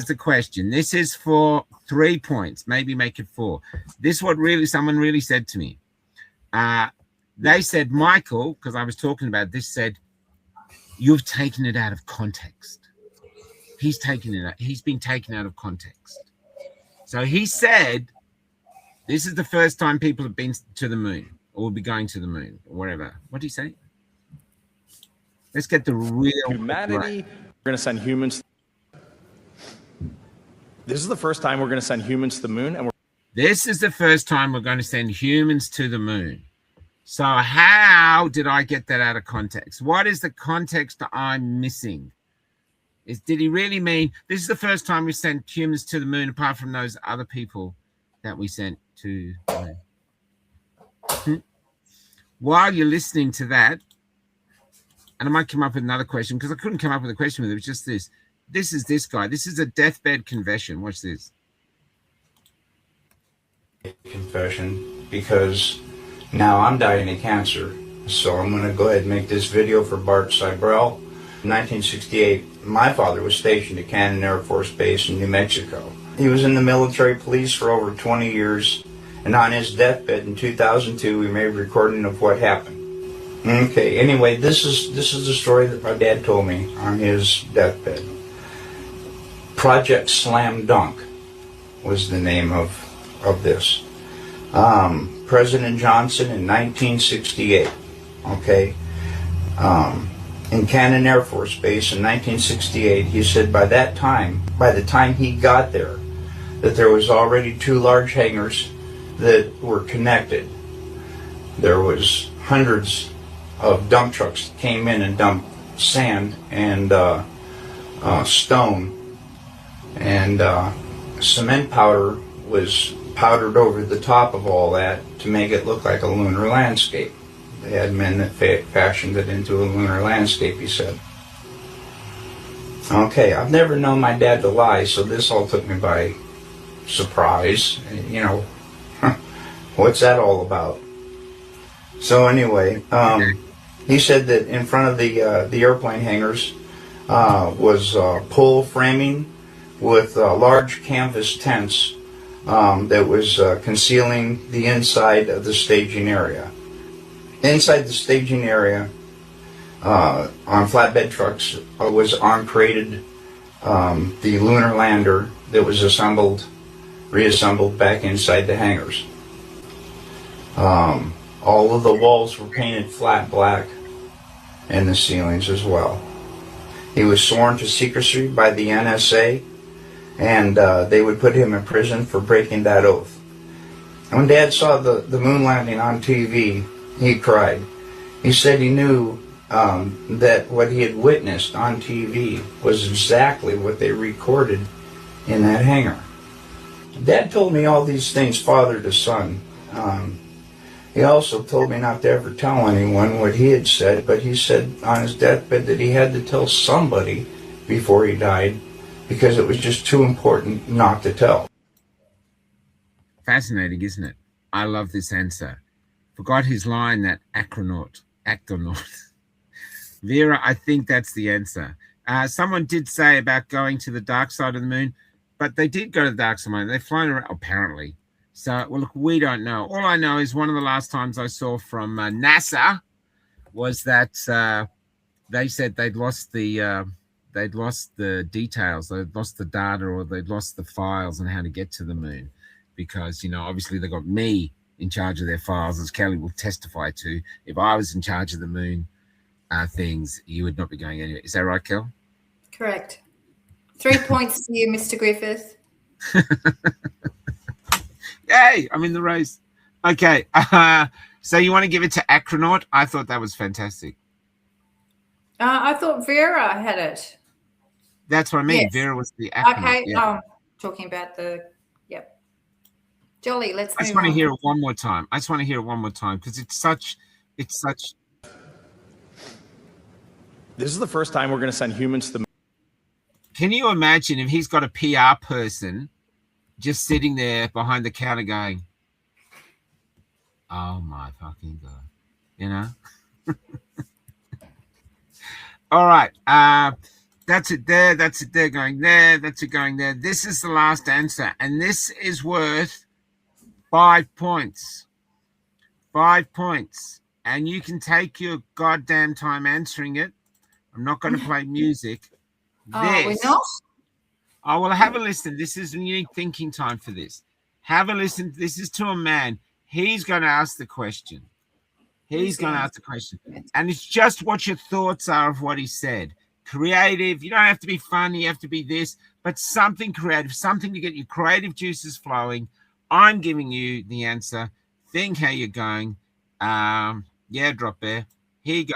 is for 3 points. Maybe make it 4. This is what someone really said to me. They said, Michael, because I was talking about this, said, you've taken it out of context. He's been taken out of context. So he said, this is the first time people have been to the moon or will be going to the moon or whatever. What did he say? Let's get the real humanity. Right. We're going to send humans. This is the first time we're going to send humans to the moon, and this is the first time we're going to send humans to the moon. So how did I get that out of context? What is the context I'm missing? Did he really mean this is the first time we sent humans to the moon, apart from those other people that we sent to the moon? While you're listening to that, and I might come up with another question because I couldn't come up with a question with it. It was just this. This is this guy. This is a deathbed confession. Watch this. Confession, because now I'm dying of cancer. So I'm going to go ahead and make this video for Bart Seibel. In 1968, my father was stationed at Cannon Air Force Base in New Mexico. He was in the military police for over 20 years, and on his deathbed in 2002, we made a recording of what happened. Okay, anyway, this is the story that my dad told me on his deathbed. Project Slam Dunk was the name of this. President Johnson in 1968, okay, in Cannon Air Force Base in 1968, he said by the time he got there, that there was already 2 large hangars that were connected. There was hundreds of dump trucks that came in and dumped sand and stone, and cement powder was powdered over the top of all that to make it look like a lunar landscape. They had men that fashioned it into a lunar landscape, he said. Okay, I've never known my dad to lie, so this all took me by surprise. What's that all about? So anyway, he said that in front of the airplane hangars was pole framing with large canvas tents that was concealing the inside of the staging area. Inside the staging area, on flatbed trucks, was created the lunar lander that was reassembled back inside the hangars. All of the walls were painted flat black, and the ceilings as well. He was sworn to secrecy by the NSA, and they would put him in prison for breaking that oath. When Dad saw the moon landing on TV, he cried. He said he knew that what he had witnessed on TV was exactly what they recorded in that hangar. Dad told me all these things father to son. He also told me not to ever tell anyone what he had said, but he said on his deathbed that he had to tell somebody before he died because it was just too important not to tell. Fascinating, isn't it? I love this answer. Forgot his line, that acronaut. Vera, I think that's the answer. Someone did say about going to the dark side of the moon, but they did go to the dark side of the moon. They've flown around, apparently. So, well, look, we don't know. All I know is one of the last times I saw from NASA was that they said they'd lost the details, they'd lost the data, or they'd lost the files on how to get to the moon, because obviously they got me in charge of their files, as Kelly will testify to. If I was in charge of the moon things, you would not be going anywhere. Is that right, Kel? Correct. 3 points to you, Mr. Griffith. Yay, I'm in the race. Okay, so you want to give it to Acronaut? I thought that was fantastic. I thought Vera had it. That's what I mean. Yes. Vera was the acronym. Okay. Yeah. Talking about yep. Jolly, let's I just move want to on. hear it one more time. Because it's such. This is the first time we're going to send humans to the moon. Can you imagine if he's got a PR person just sitting there behind the counter going, "Oh my fucking God," you know? All right. That's it there. That's it there going there. That's it going there. This is the last answer. And this is worth 5 points. 5 points. And you can take your goddamn time answering it. I'm not going to play music. We're not? I will have a listen. This is unique thinking time for this. Have a listen. This is to a man. He's going to ask the question. He's going to ask the question. And it's just what your thoughts are of what he said. Creative. You don't have to be funny. You have to be this. But something creative. Something to get your creative juices flowing. I'm giving you the answer. Think how you're going. Yeah, drop there. Here you go.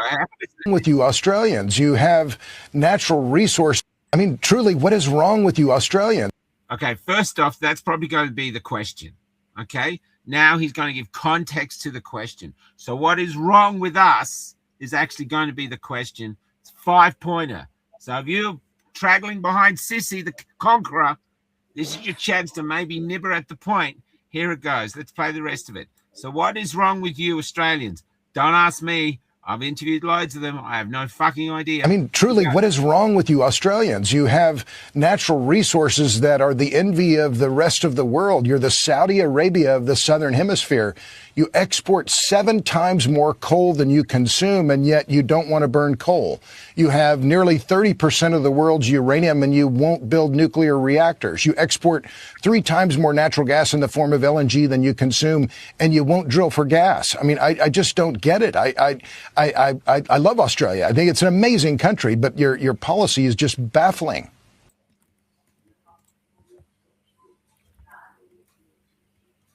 With you Australians, you have natural resources. I mean, truly, what is wrong with you Australians? Okay, first off, that's probably going to be the question. Okay, now he's going to give context to the question. So what is wrong with us is actually going to be the question. It's 5-pointer. So if you're traggling behind Sissy, the conqueror, this is your chance to maybe nibber at the point. Here it goes. Let's play the rest of it. So what is wrong with you Australians? Don't ask me. I've interviewed loads of them. I have no fucking idea. I mean, truly, what is wrong with you Australians? You have natural resources that are the envy of the rest of the world. You're the Saudi Arabia of the Southern Hemisphere. You export 7 times more coal than you consume, and yet you don't want to burn coal. You have nearly 30% of the world's uranium, and you won't build nuclear reactors. You export 3 times more natural gas in the form of LNG than you consume, and you won't drill for gas. I mean, I just don't get it. I love Australia. I think it's an amazing country, but your policy is just baffling.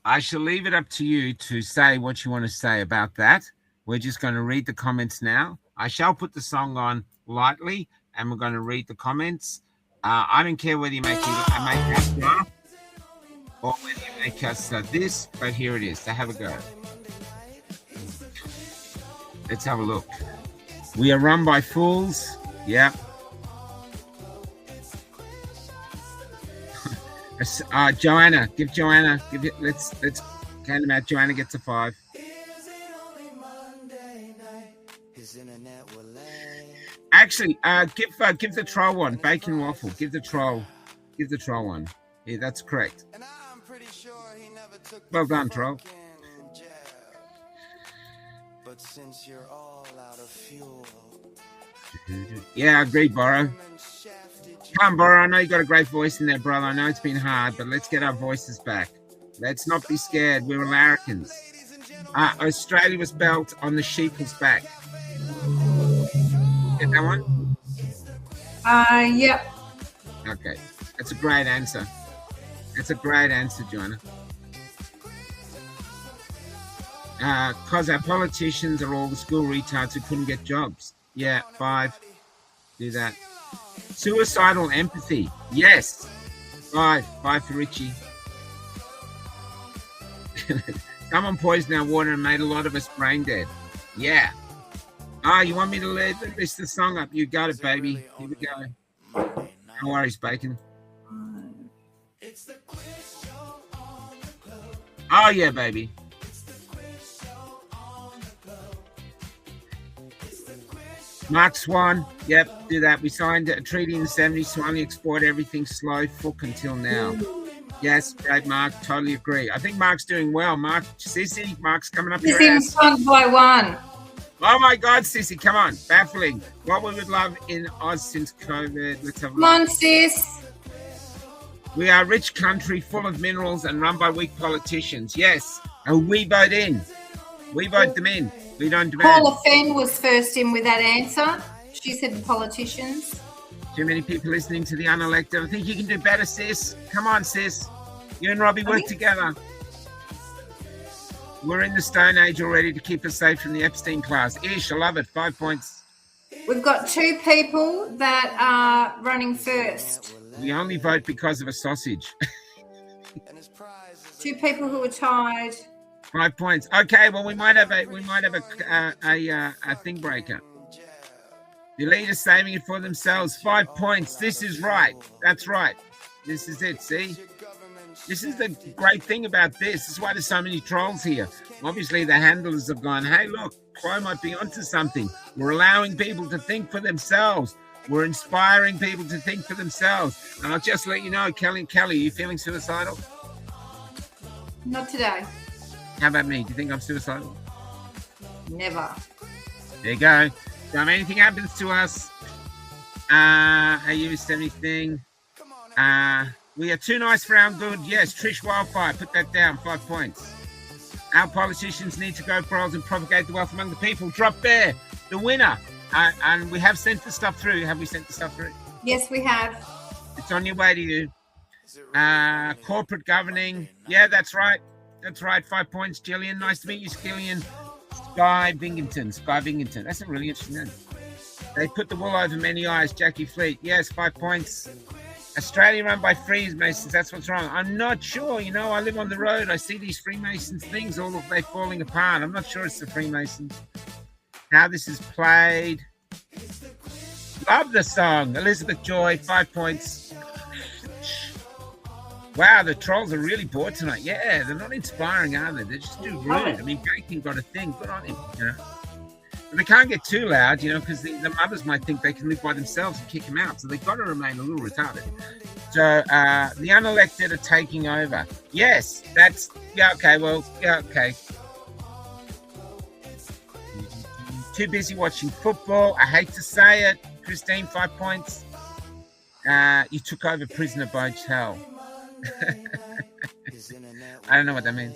I shall leave it up to you to say what you want to say about that. We're just going to read the comments now. I shall put the song on lightly, and we're going to read the comments. I don't care whether you make us laugh or whether you make us this, but here it is. So have a go. Let's have a look. We are run by fools. Yeah. Joanna, give it. Let's count them out. Joanna gets a 5. Actually, give the troll one. Bacon waffle. Give the troll one. Yeah, that's correct. Well done, troll. But since you're all out of fuel. Yeah, I agree, Borrow. Come, Borrow. I know you got a great voice in there, brother. I know it's been hard, but let's get our voices back. Let's not be scared. We're Americans. Australia was built on the sheep's back. Get that one? Yep. Okay. That's a great answer. Joanna. Because our politicians are all the school retards who couldn't get jobs. Yeah, 5. Do that. Suicidal empathy. Yes. 5 for Richie. Someone poisoned our water and made a lot of us brain dead. Yeah. You want me to list the song up? You got it, baby. Here we go. No worries, Bacon. Oh, yeah, baby. Mark Swan, yep, do that. We signed a treaty in the 70s, Swanee export everything slow, fuck until now. Yes, great, Mark, totally agree. I think Mark's doing well. Sissy, Mark's coming up your ass. He's by 1. Oh my God, Sissy, come on, baffling. What we would love in Oz since COVID. Let's have a look. Come on, sis. We are a rich country full of minerals and run by weak politicians. Yes, and we vote in. We vote them in. We don't demand. Paula Fenn was first in with that answer. She said the politicians. Too many people listening to the unelected. I think you can do better, sis. Come on, sis. You and Robbie work together. We're in the Stone Age already to keep us safe from the Epstein class. Ish, I love it. 5 points. We've got two people that are running first. We only vote because of a sausage. Two people who are tied. 5 points. Okay, well we might have a thing breaker. The leaders saving it for themselves. 5 points. This is right. That's right. This is it. See, this is the great thing about this. This is why there's so many trolls here. Obviously, the handlers have gone, hey, look, Crow might be onto something. We're allowing people to think for themselves. We're inspiring people to think for themselves. And I'll just let you know, Kelly, are you feeling suicidal? Not today. How about me? Do you think I'm suicidal? Never. There you go. So if anything happens to us, are you missed anything? We are too nice for our good. Yes, Trish Wildfire, put that down. 5 points. Our politicians need to go proles and propagate the wealth among the people. Drop Bear, the winner. And we have sent the stuff through. Have we sent the stuff through? Yes, we have. It's on your way to you. Corporate governing. Yeah, that's right. That's right. 5 points, Gillian. Nice to meet you, Gillian. Sky Bingington. That's a really interesting name. They put the wool over many eyes. Jackie Fleet. Yes, 5 points. Australia run by Freemasons. That's what's wrong. I'm not sure. You know, I live on the road. I see these Freemasons things. All of they falling apart. I'm not sure it's the Freemasons. How this is played. Love the song. Elizabeth Joy. 5 points. Wow, the trolls are really bored tonight. Yeah, they're not inspiring, are they? They're just too rude. I mean, Bacon got a thing. Good on him, you know. But they can't get too loud, you know, because the mothers might think they can live by themselves and kick them out. So they've got to remain a little retarded. So the unelected are taking over. Yes, that's... Yeah, okay, well, yeah, okay. Too busy watching football. I hate to say it. Christine, 5 points. You took over prisoner by hell. I don't know what that means.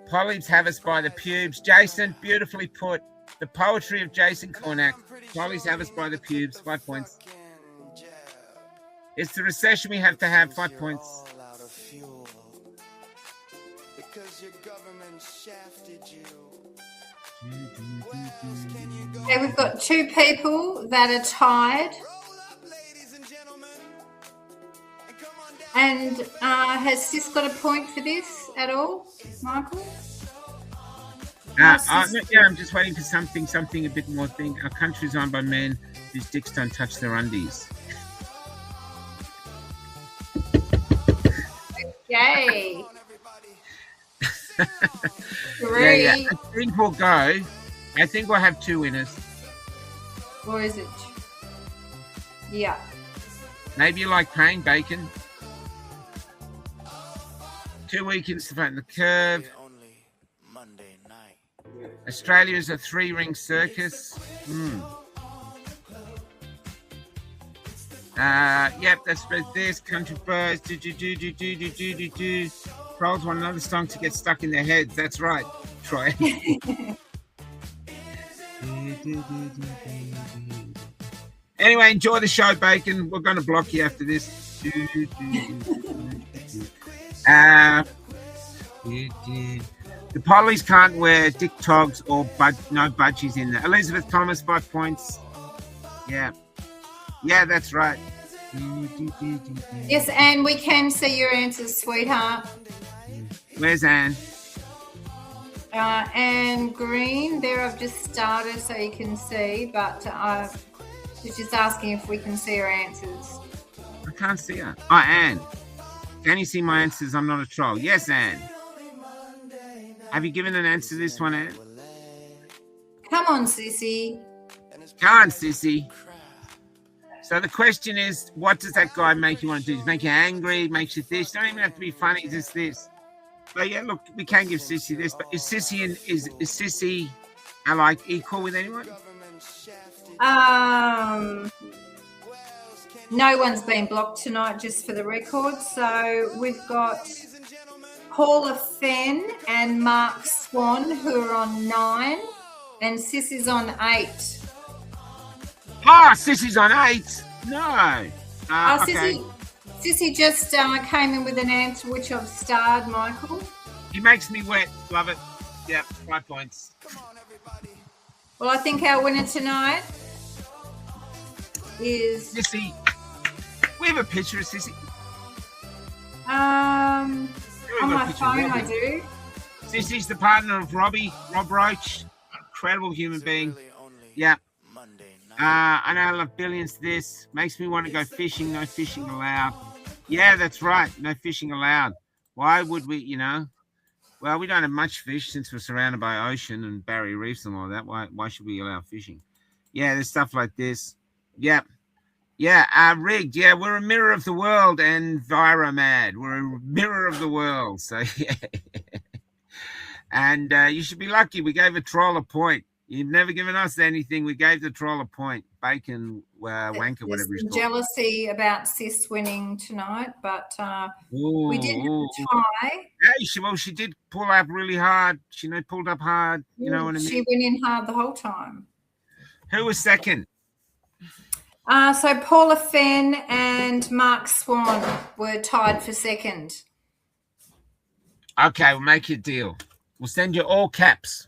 Polyps have us by the pubes. Jason, beautifully put. The poetry of Jason Cornack. Polyps have us by the pubes. 5 points. It's the recession we have to have. 5 points. Okay, we've got two people that are tied. And has Sis got a point for this at all, Michael? Yeah, I'm just waiting for something a bit more thing. Our country's owned by men whose dicks don't touch their undies. Yay. Great. Yeah. I think we'll go. I think we'll have two winners. Or is it? Yeah. Maybe you like pain, Bacon. 2 weekends to flatten the curve. Australia is a 3-ring circus. Yep, that's this. Country birds. Trolls want another song to get stuck in their heads. That's right, Troy. Anyway, enjoy the show, Bacon. We're going to block you after this. The Pollies can't wear dick togs or no budgies in there. Elizabeth Thomas, 5 points. Yeah, that's right. Yes, Anne, we can see your answers, sweetheart. Where's Anne? Anne Green, there I've just started so you can see, but I was just asking if we can see her answers. I can't see her. Oh, Anne. Can you see my answers? I'm not a troll. Yes, Anne. Have you given an answer to this one, Anne? Come on, Sissy. Come on, Sissy. So the question is, what does that guy make you want to do? Does it make you angry? Makes you this? Don't even have to be funny. Just this. But yeah, look, we can give Sissy this. But is Sissy like equal with anyone? No one's been blocked tonight, just for the record. So we've got Paula Fenn and Mark Swan, who are on 9, and Sissy's on 8. Ah, Sissy's on 8. No. Okay. Sissy just came in with an answer which I've starred, Michael. He makes me wet. Love it. Yep, 5 points. Well, I think our winner tonight is Sissy. We have a picture of Sissy. on got a my picture of phone. I Robbie. do. Sissy's the partner of Rob Roach. Incredible human being. Yeah. I know I love billions. This makes me want to go fishing. No fishing allowed. Yeah, that's right. No fishing allowed. Why would we, Well, we don't have much fish since we're surrounded by ocean and barrier reefs and all that. Why should we allow fishing? Yeah, there's stuff like this. Yeah. Yeah, rigged. Yeah, we're a mirror of the world and Viromad. We're a mirror of the world. So, yeah. And you should be lucky. We gave a troll a point. You've never given us anything. We gave the troll a point. Bacon, wanker, There's whatever he's some called. jealousy about Sis winning tonight, but we did have a tie. Yeah, she did pull up really hard. She pulled up hard. You know what I mean? She went in hard the whole time. Who was second? So Paula Fenn and Mark Swan were tied for second. Okay, we'll make you a deal. We'll send you all caps.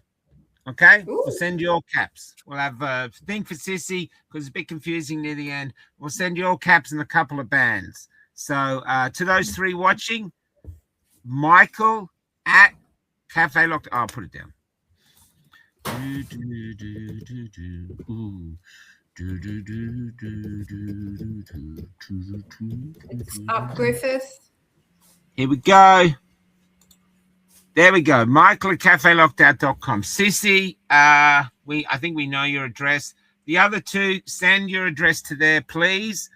Okay? Ooh. We'll send you all caps. We'll have a thing for Sissy because it's a bit confusing near the end. We'll send you all caps and a couple of bands. So to those three watching, Michael at Cafe Locked. I'll put it down. It's up, Griffith. Here we go. There we go. Michael at cafelockedout.com. Sissy, I think we know your address. The other two, send your address to there, please.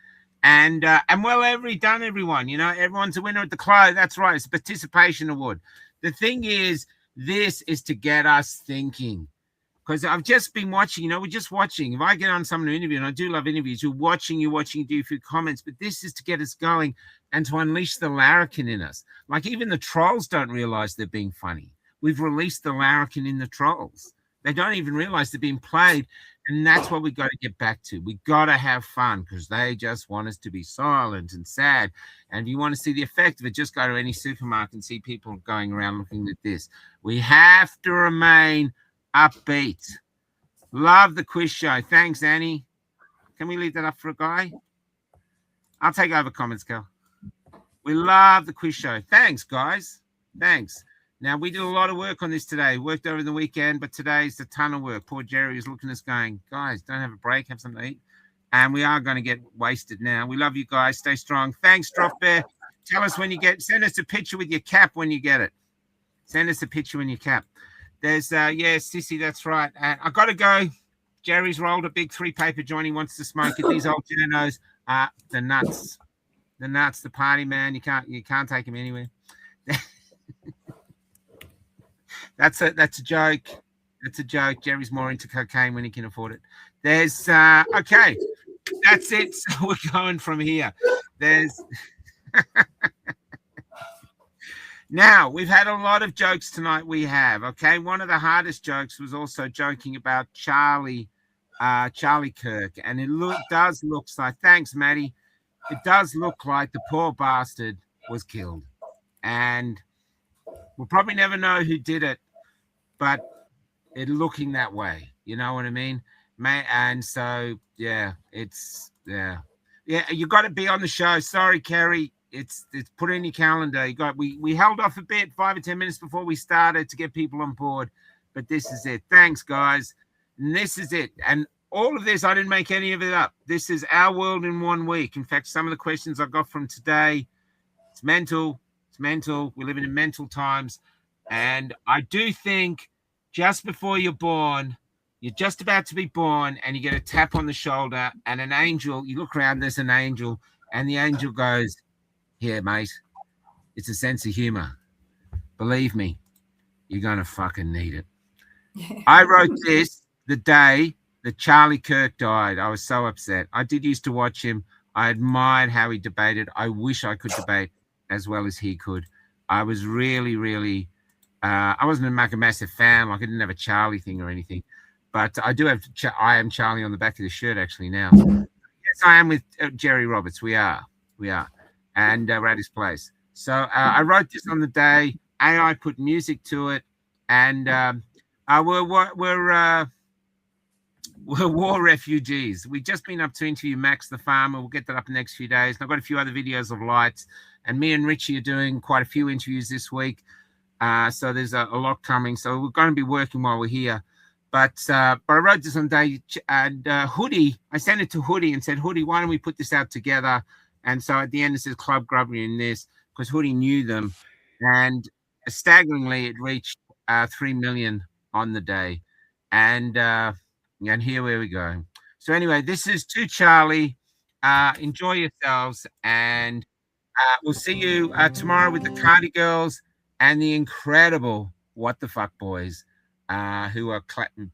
And well, everyone. Everyone's a winner at the CLO. That's right. It's a participation award. The thing is, this is to get us thinking. Because I've just been watching, we're just watching. If I get on someone to interview, and I do love interviews, you're watching, do a few comments, but this is to get us going and to unleash the larrikin in us. Like even the trolls don't realize they're being funny. We've released the larrikin in the trolls. They don't even realize they're being played. And that's what we got to get back to. We got to have fun because they just want us to be silent and sad. And if you want to see the effect of it, just go to any supermarket and see people going around looking at this. We have to remain upbeat. Love the quiz show. Thanks, Annie. Can we leave that up for a guy? I'll take over comments, Cal. We love the quiz show. Thanks, guys. Thanks. Now, we did a lot of work on this today. Worked over the weekend, but today's a ton of work. Poor Jerry is looking at us going, guys, don't have a break, have something to eat. And we are going to get wasted now. We love you guys. Stay strong. Thanks, Drop Bear. Tell us when you send us a picture with your cap when you get it. Send us a picture when you cap. There's, Sissy, that's right. I got to go. Jerry's rolled a big 3-paper joint. He wants to smoke it. These old journos are the nuts. The nuts, the party man. You can't take him anywhere. That's a joke. That's a joke. Jerry's more into cocaine when he can afford it. There's, okay. That's it. So we're going from here. There's... Now, we've had a lot of jokes tonight. We have, okay? One of the hardest jokes was also joking about Charlie Kirk. And it does look like, thanks, Maddie. It does look like the poor bastard was killed. And we'll probably never know who did it, but it's looking that way. You know what I mean? And so, yeah, you got to be on the show. Sorry, Kerry. It's put in your calendar. We held off a bit, 5 or 10 minutes before we started to get people on board, but this is it. Thanks, guys. And this is it. And all of this, I didn't make any of it up. This is our world in 1 week. In fact, some of the questions I got from today, it's mental. It's mental. We're living in mental times. And I do think just before you're born, you're just about to be born, and you get a tap on the shoulder, and an angel, you look around, there's an angel, and the angel goes, "Here, mate, it's a sense of humor. Believe me, you're going to fucking need it." I wrote this the day that Charlie Kirk died. I was so upset. I did used to watch him. I admired how he debated. I wish I could debate as well as he could. I was really, really, I wasn't a massive fan. Like I didn't have a Charlie thing or anything. But I do have, I am Charlie on the back of the shirt actually now. Yes, I am with Jerry Roberts. We are. And we're at his place. So I wrote this on the day. AI put music to it, and we're war refugees. We've just been up to interview Max the farmer. We'll get that up in the next few days. And I've got a few other videos of lights. And me and Richie are doing quite a few interviews this week. So there's a lot coming. So we're going to be working while we're here. But I wrote this on day, and Hoodie, I sent it to Hoodie and said, Hoodie, why don't we put this out together? And so at the end it says Club Grubbery in this, because Hoodie knew them. And staggeringly, it reached 3 million on the day. And here we go. So anyway, this is to Charlie. Enjoy yourselves, and we'll see you tomorrow with the Cardi Girls and the incredible What the Fuck Boys, who are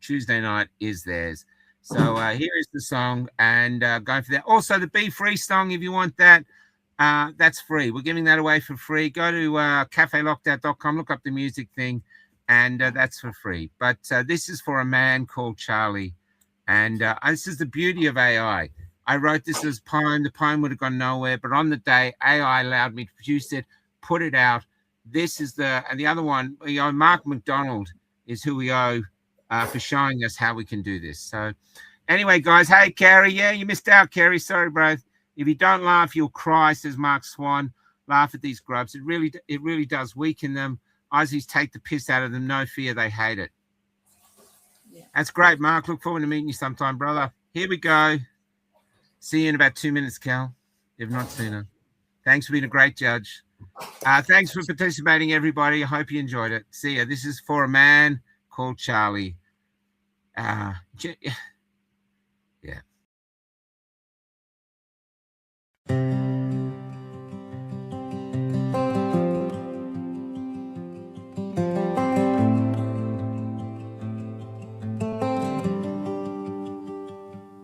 Tuesday night is theirs. So here is the song, and go for that. Also, the Be Free song, if you want that, that's free. We're giving that away for free. Go to cafelockout.com, look up the music thing, and that's for free. But this is for a man called Charlie, and this is the beauty of AI. I wrote this as a poem. The poem would have gone nowhere, but on the day, AI allowed me to produce it, put it out. This is and the other one, Mark McDonald is who we owe for showing us how we can do this. So anyway, guys, hey, Carrie, yeah, you missed out, Carrie. Sorry, bro. If you don't laugh, you'll cry, says Mark Swan. Laugh at these grubs. It really does weaken them. Aussies take the piss out of them. No fear, they hate it. Yeah. That's great, Mark. Look forward to meeting you sometime, brother. Here we go. See you in about 2 minutes, Cal, if not sooner. Thanks for being a great judge. Thanks for participating, everybody. I hope you enjoyed it. See ya. This is for a man called Charlie. Yeah.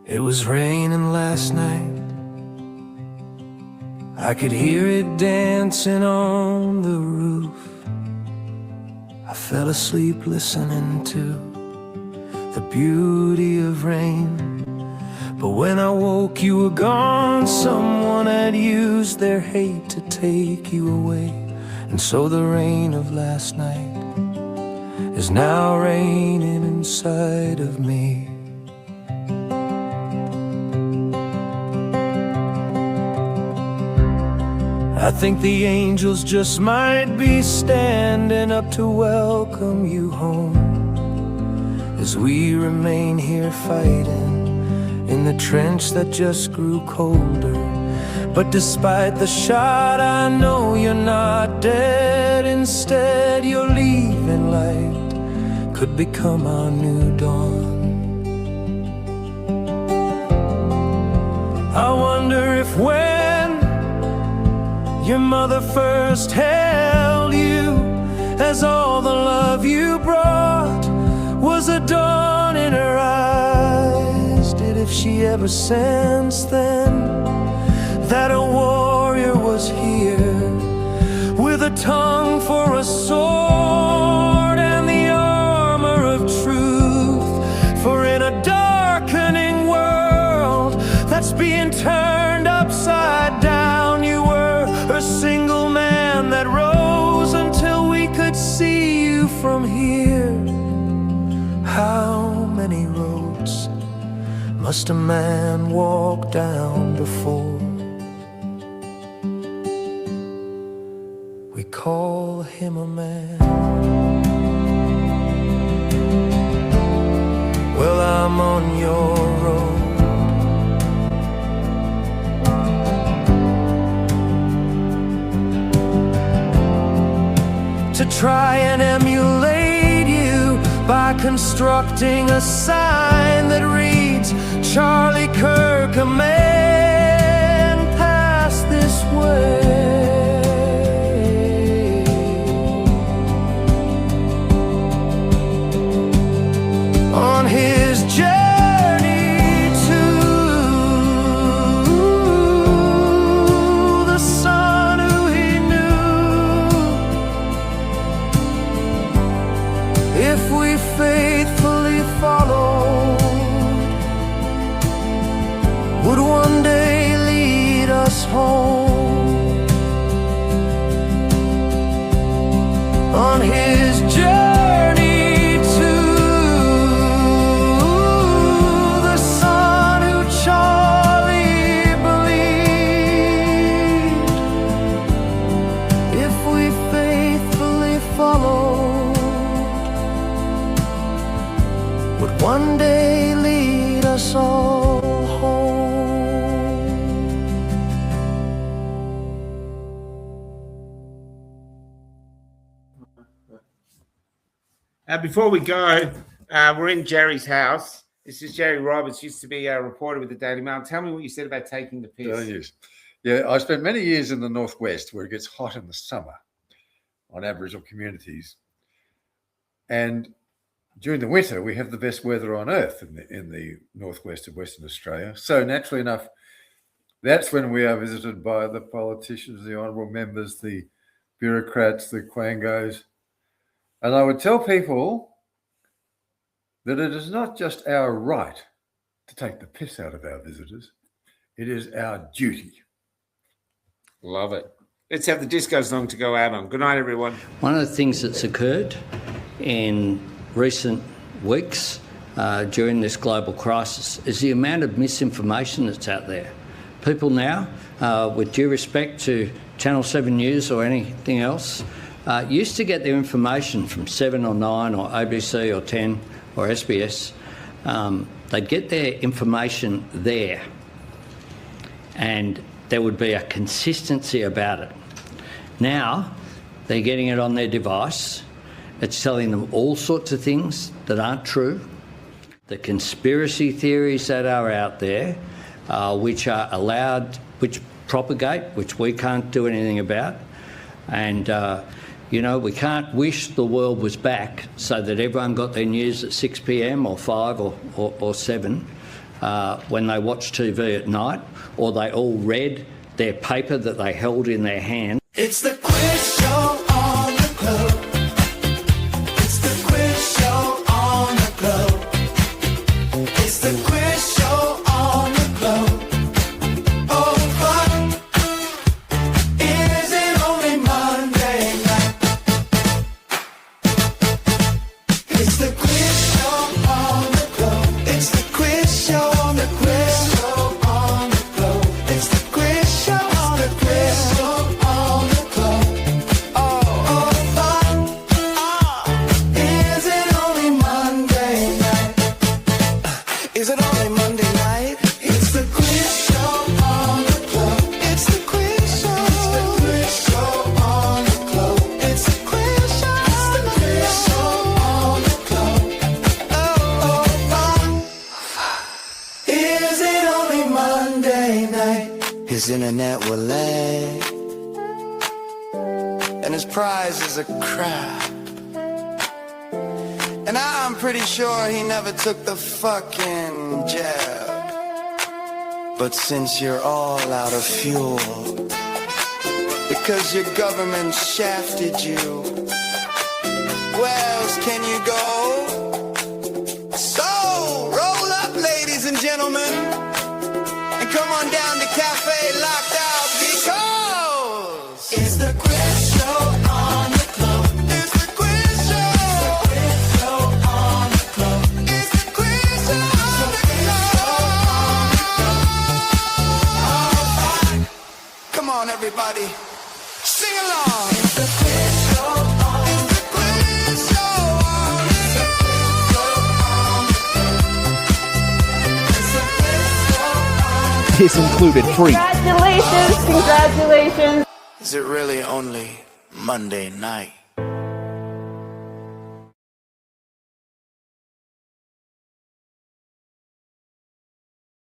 It was raining last night. I could hear it dancing on the roof. I fell asleep listening to the beauty of rain. But when I woke, you were gone. Someone had used their hate to take you away. And so the rain of last night is now raining inside of me. I think the angels just might be standing up to welcome you home, as we remain here fighting in the trench that just grew colder. But despite the shot, I know you're not dead. Instead, you're leaving light could become our new dawn. I wonder if when your mother first held you, as all the love you brought was a dawn in her eyes, did if she ever sensed then that a warrior was here with a tongue for a sword and the armor of truth? For in a darkening world that's being turned upside down, you were a single man that rose until we could see you from here. How many roads must a man walk down before we call him a man? Well, I'm on your road, to try and emulate you by constructing a sign that reads Charlie Kirk, a man passed this way. On his journey to the son who he knew, if we faithfully followed, would one day lead us home. On his journey to us all home. Before we go, we're in Jerry's house. This is Jerry Roberts, used to be a reporter with the Daily Mail. Tell me what you said about taking the piss. Yes. Yeah, I spent many years in the Northwest where it gets hot in the summer on Aboriginal communities. And during the winter, we have the best weather on earth in the Northwest of Western Australia. So naturally enough, that's when we are visited by the politicians, the honourable members, the bureaucrats, the quangos. And I would tell people that it is not just our right to take the piss out of our visitors, it is our duty. Love it. Let's have the disco song to go out on. Good night, everyone. One of the things that's occurred in recent weeks during this global crisis is the amount of misinformation that's out there. People now, with due respect to Channel 7 News or anything else, used to get their information from 7 or 9 or ABC or 10 or SBS. They'd get their information there and there would be a consistency about it. Now, they're getting it on their device. It's telling them all sorts of things that aren't true. The conspiracy theories that are out there, which are allowed, which propagate, which we can't do anything about. And, you know, we can't wish the world was back so that everyone got their news at 6 p.m. or 5 or 7 when they watch TV at night, or they all read their paper that they held in their hand. It's the quiz show on the globe. It's the quiz show on the globe. It's the quiz show on the globe. Oh, but is it only Monday night? It's the quiz show on the globe. It's the quiz show on the quiz show on the globe. It's the quiz show on the quiz show. Is it only Monday night? It's the quiz show on the club. It's the quiz show. It's the quiz show on the club. It's the quiz show. It's the quiz show on the club. Oh, is it only Monday night? His internet will lag, and his prize is a crab. And I'm pretty sure he never took the fucking jab. But since you're all out of fuel, because your government shafted you, where else can you go? So, roll up, ladies and gentlemen, and come on down to Cafe Locked Out, because it's the quiz show on the club. It's the quiz show. Come on, everybody, sing along. It's the quiz show on. It's the quiz show on. It's the quiz show on. It's the quiz show on. This included free. Congratulations, congratulations. Is it really only Monday night?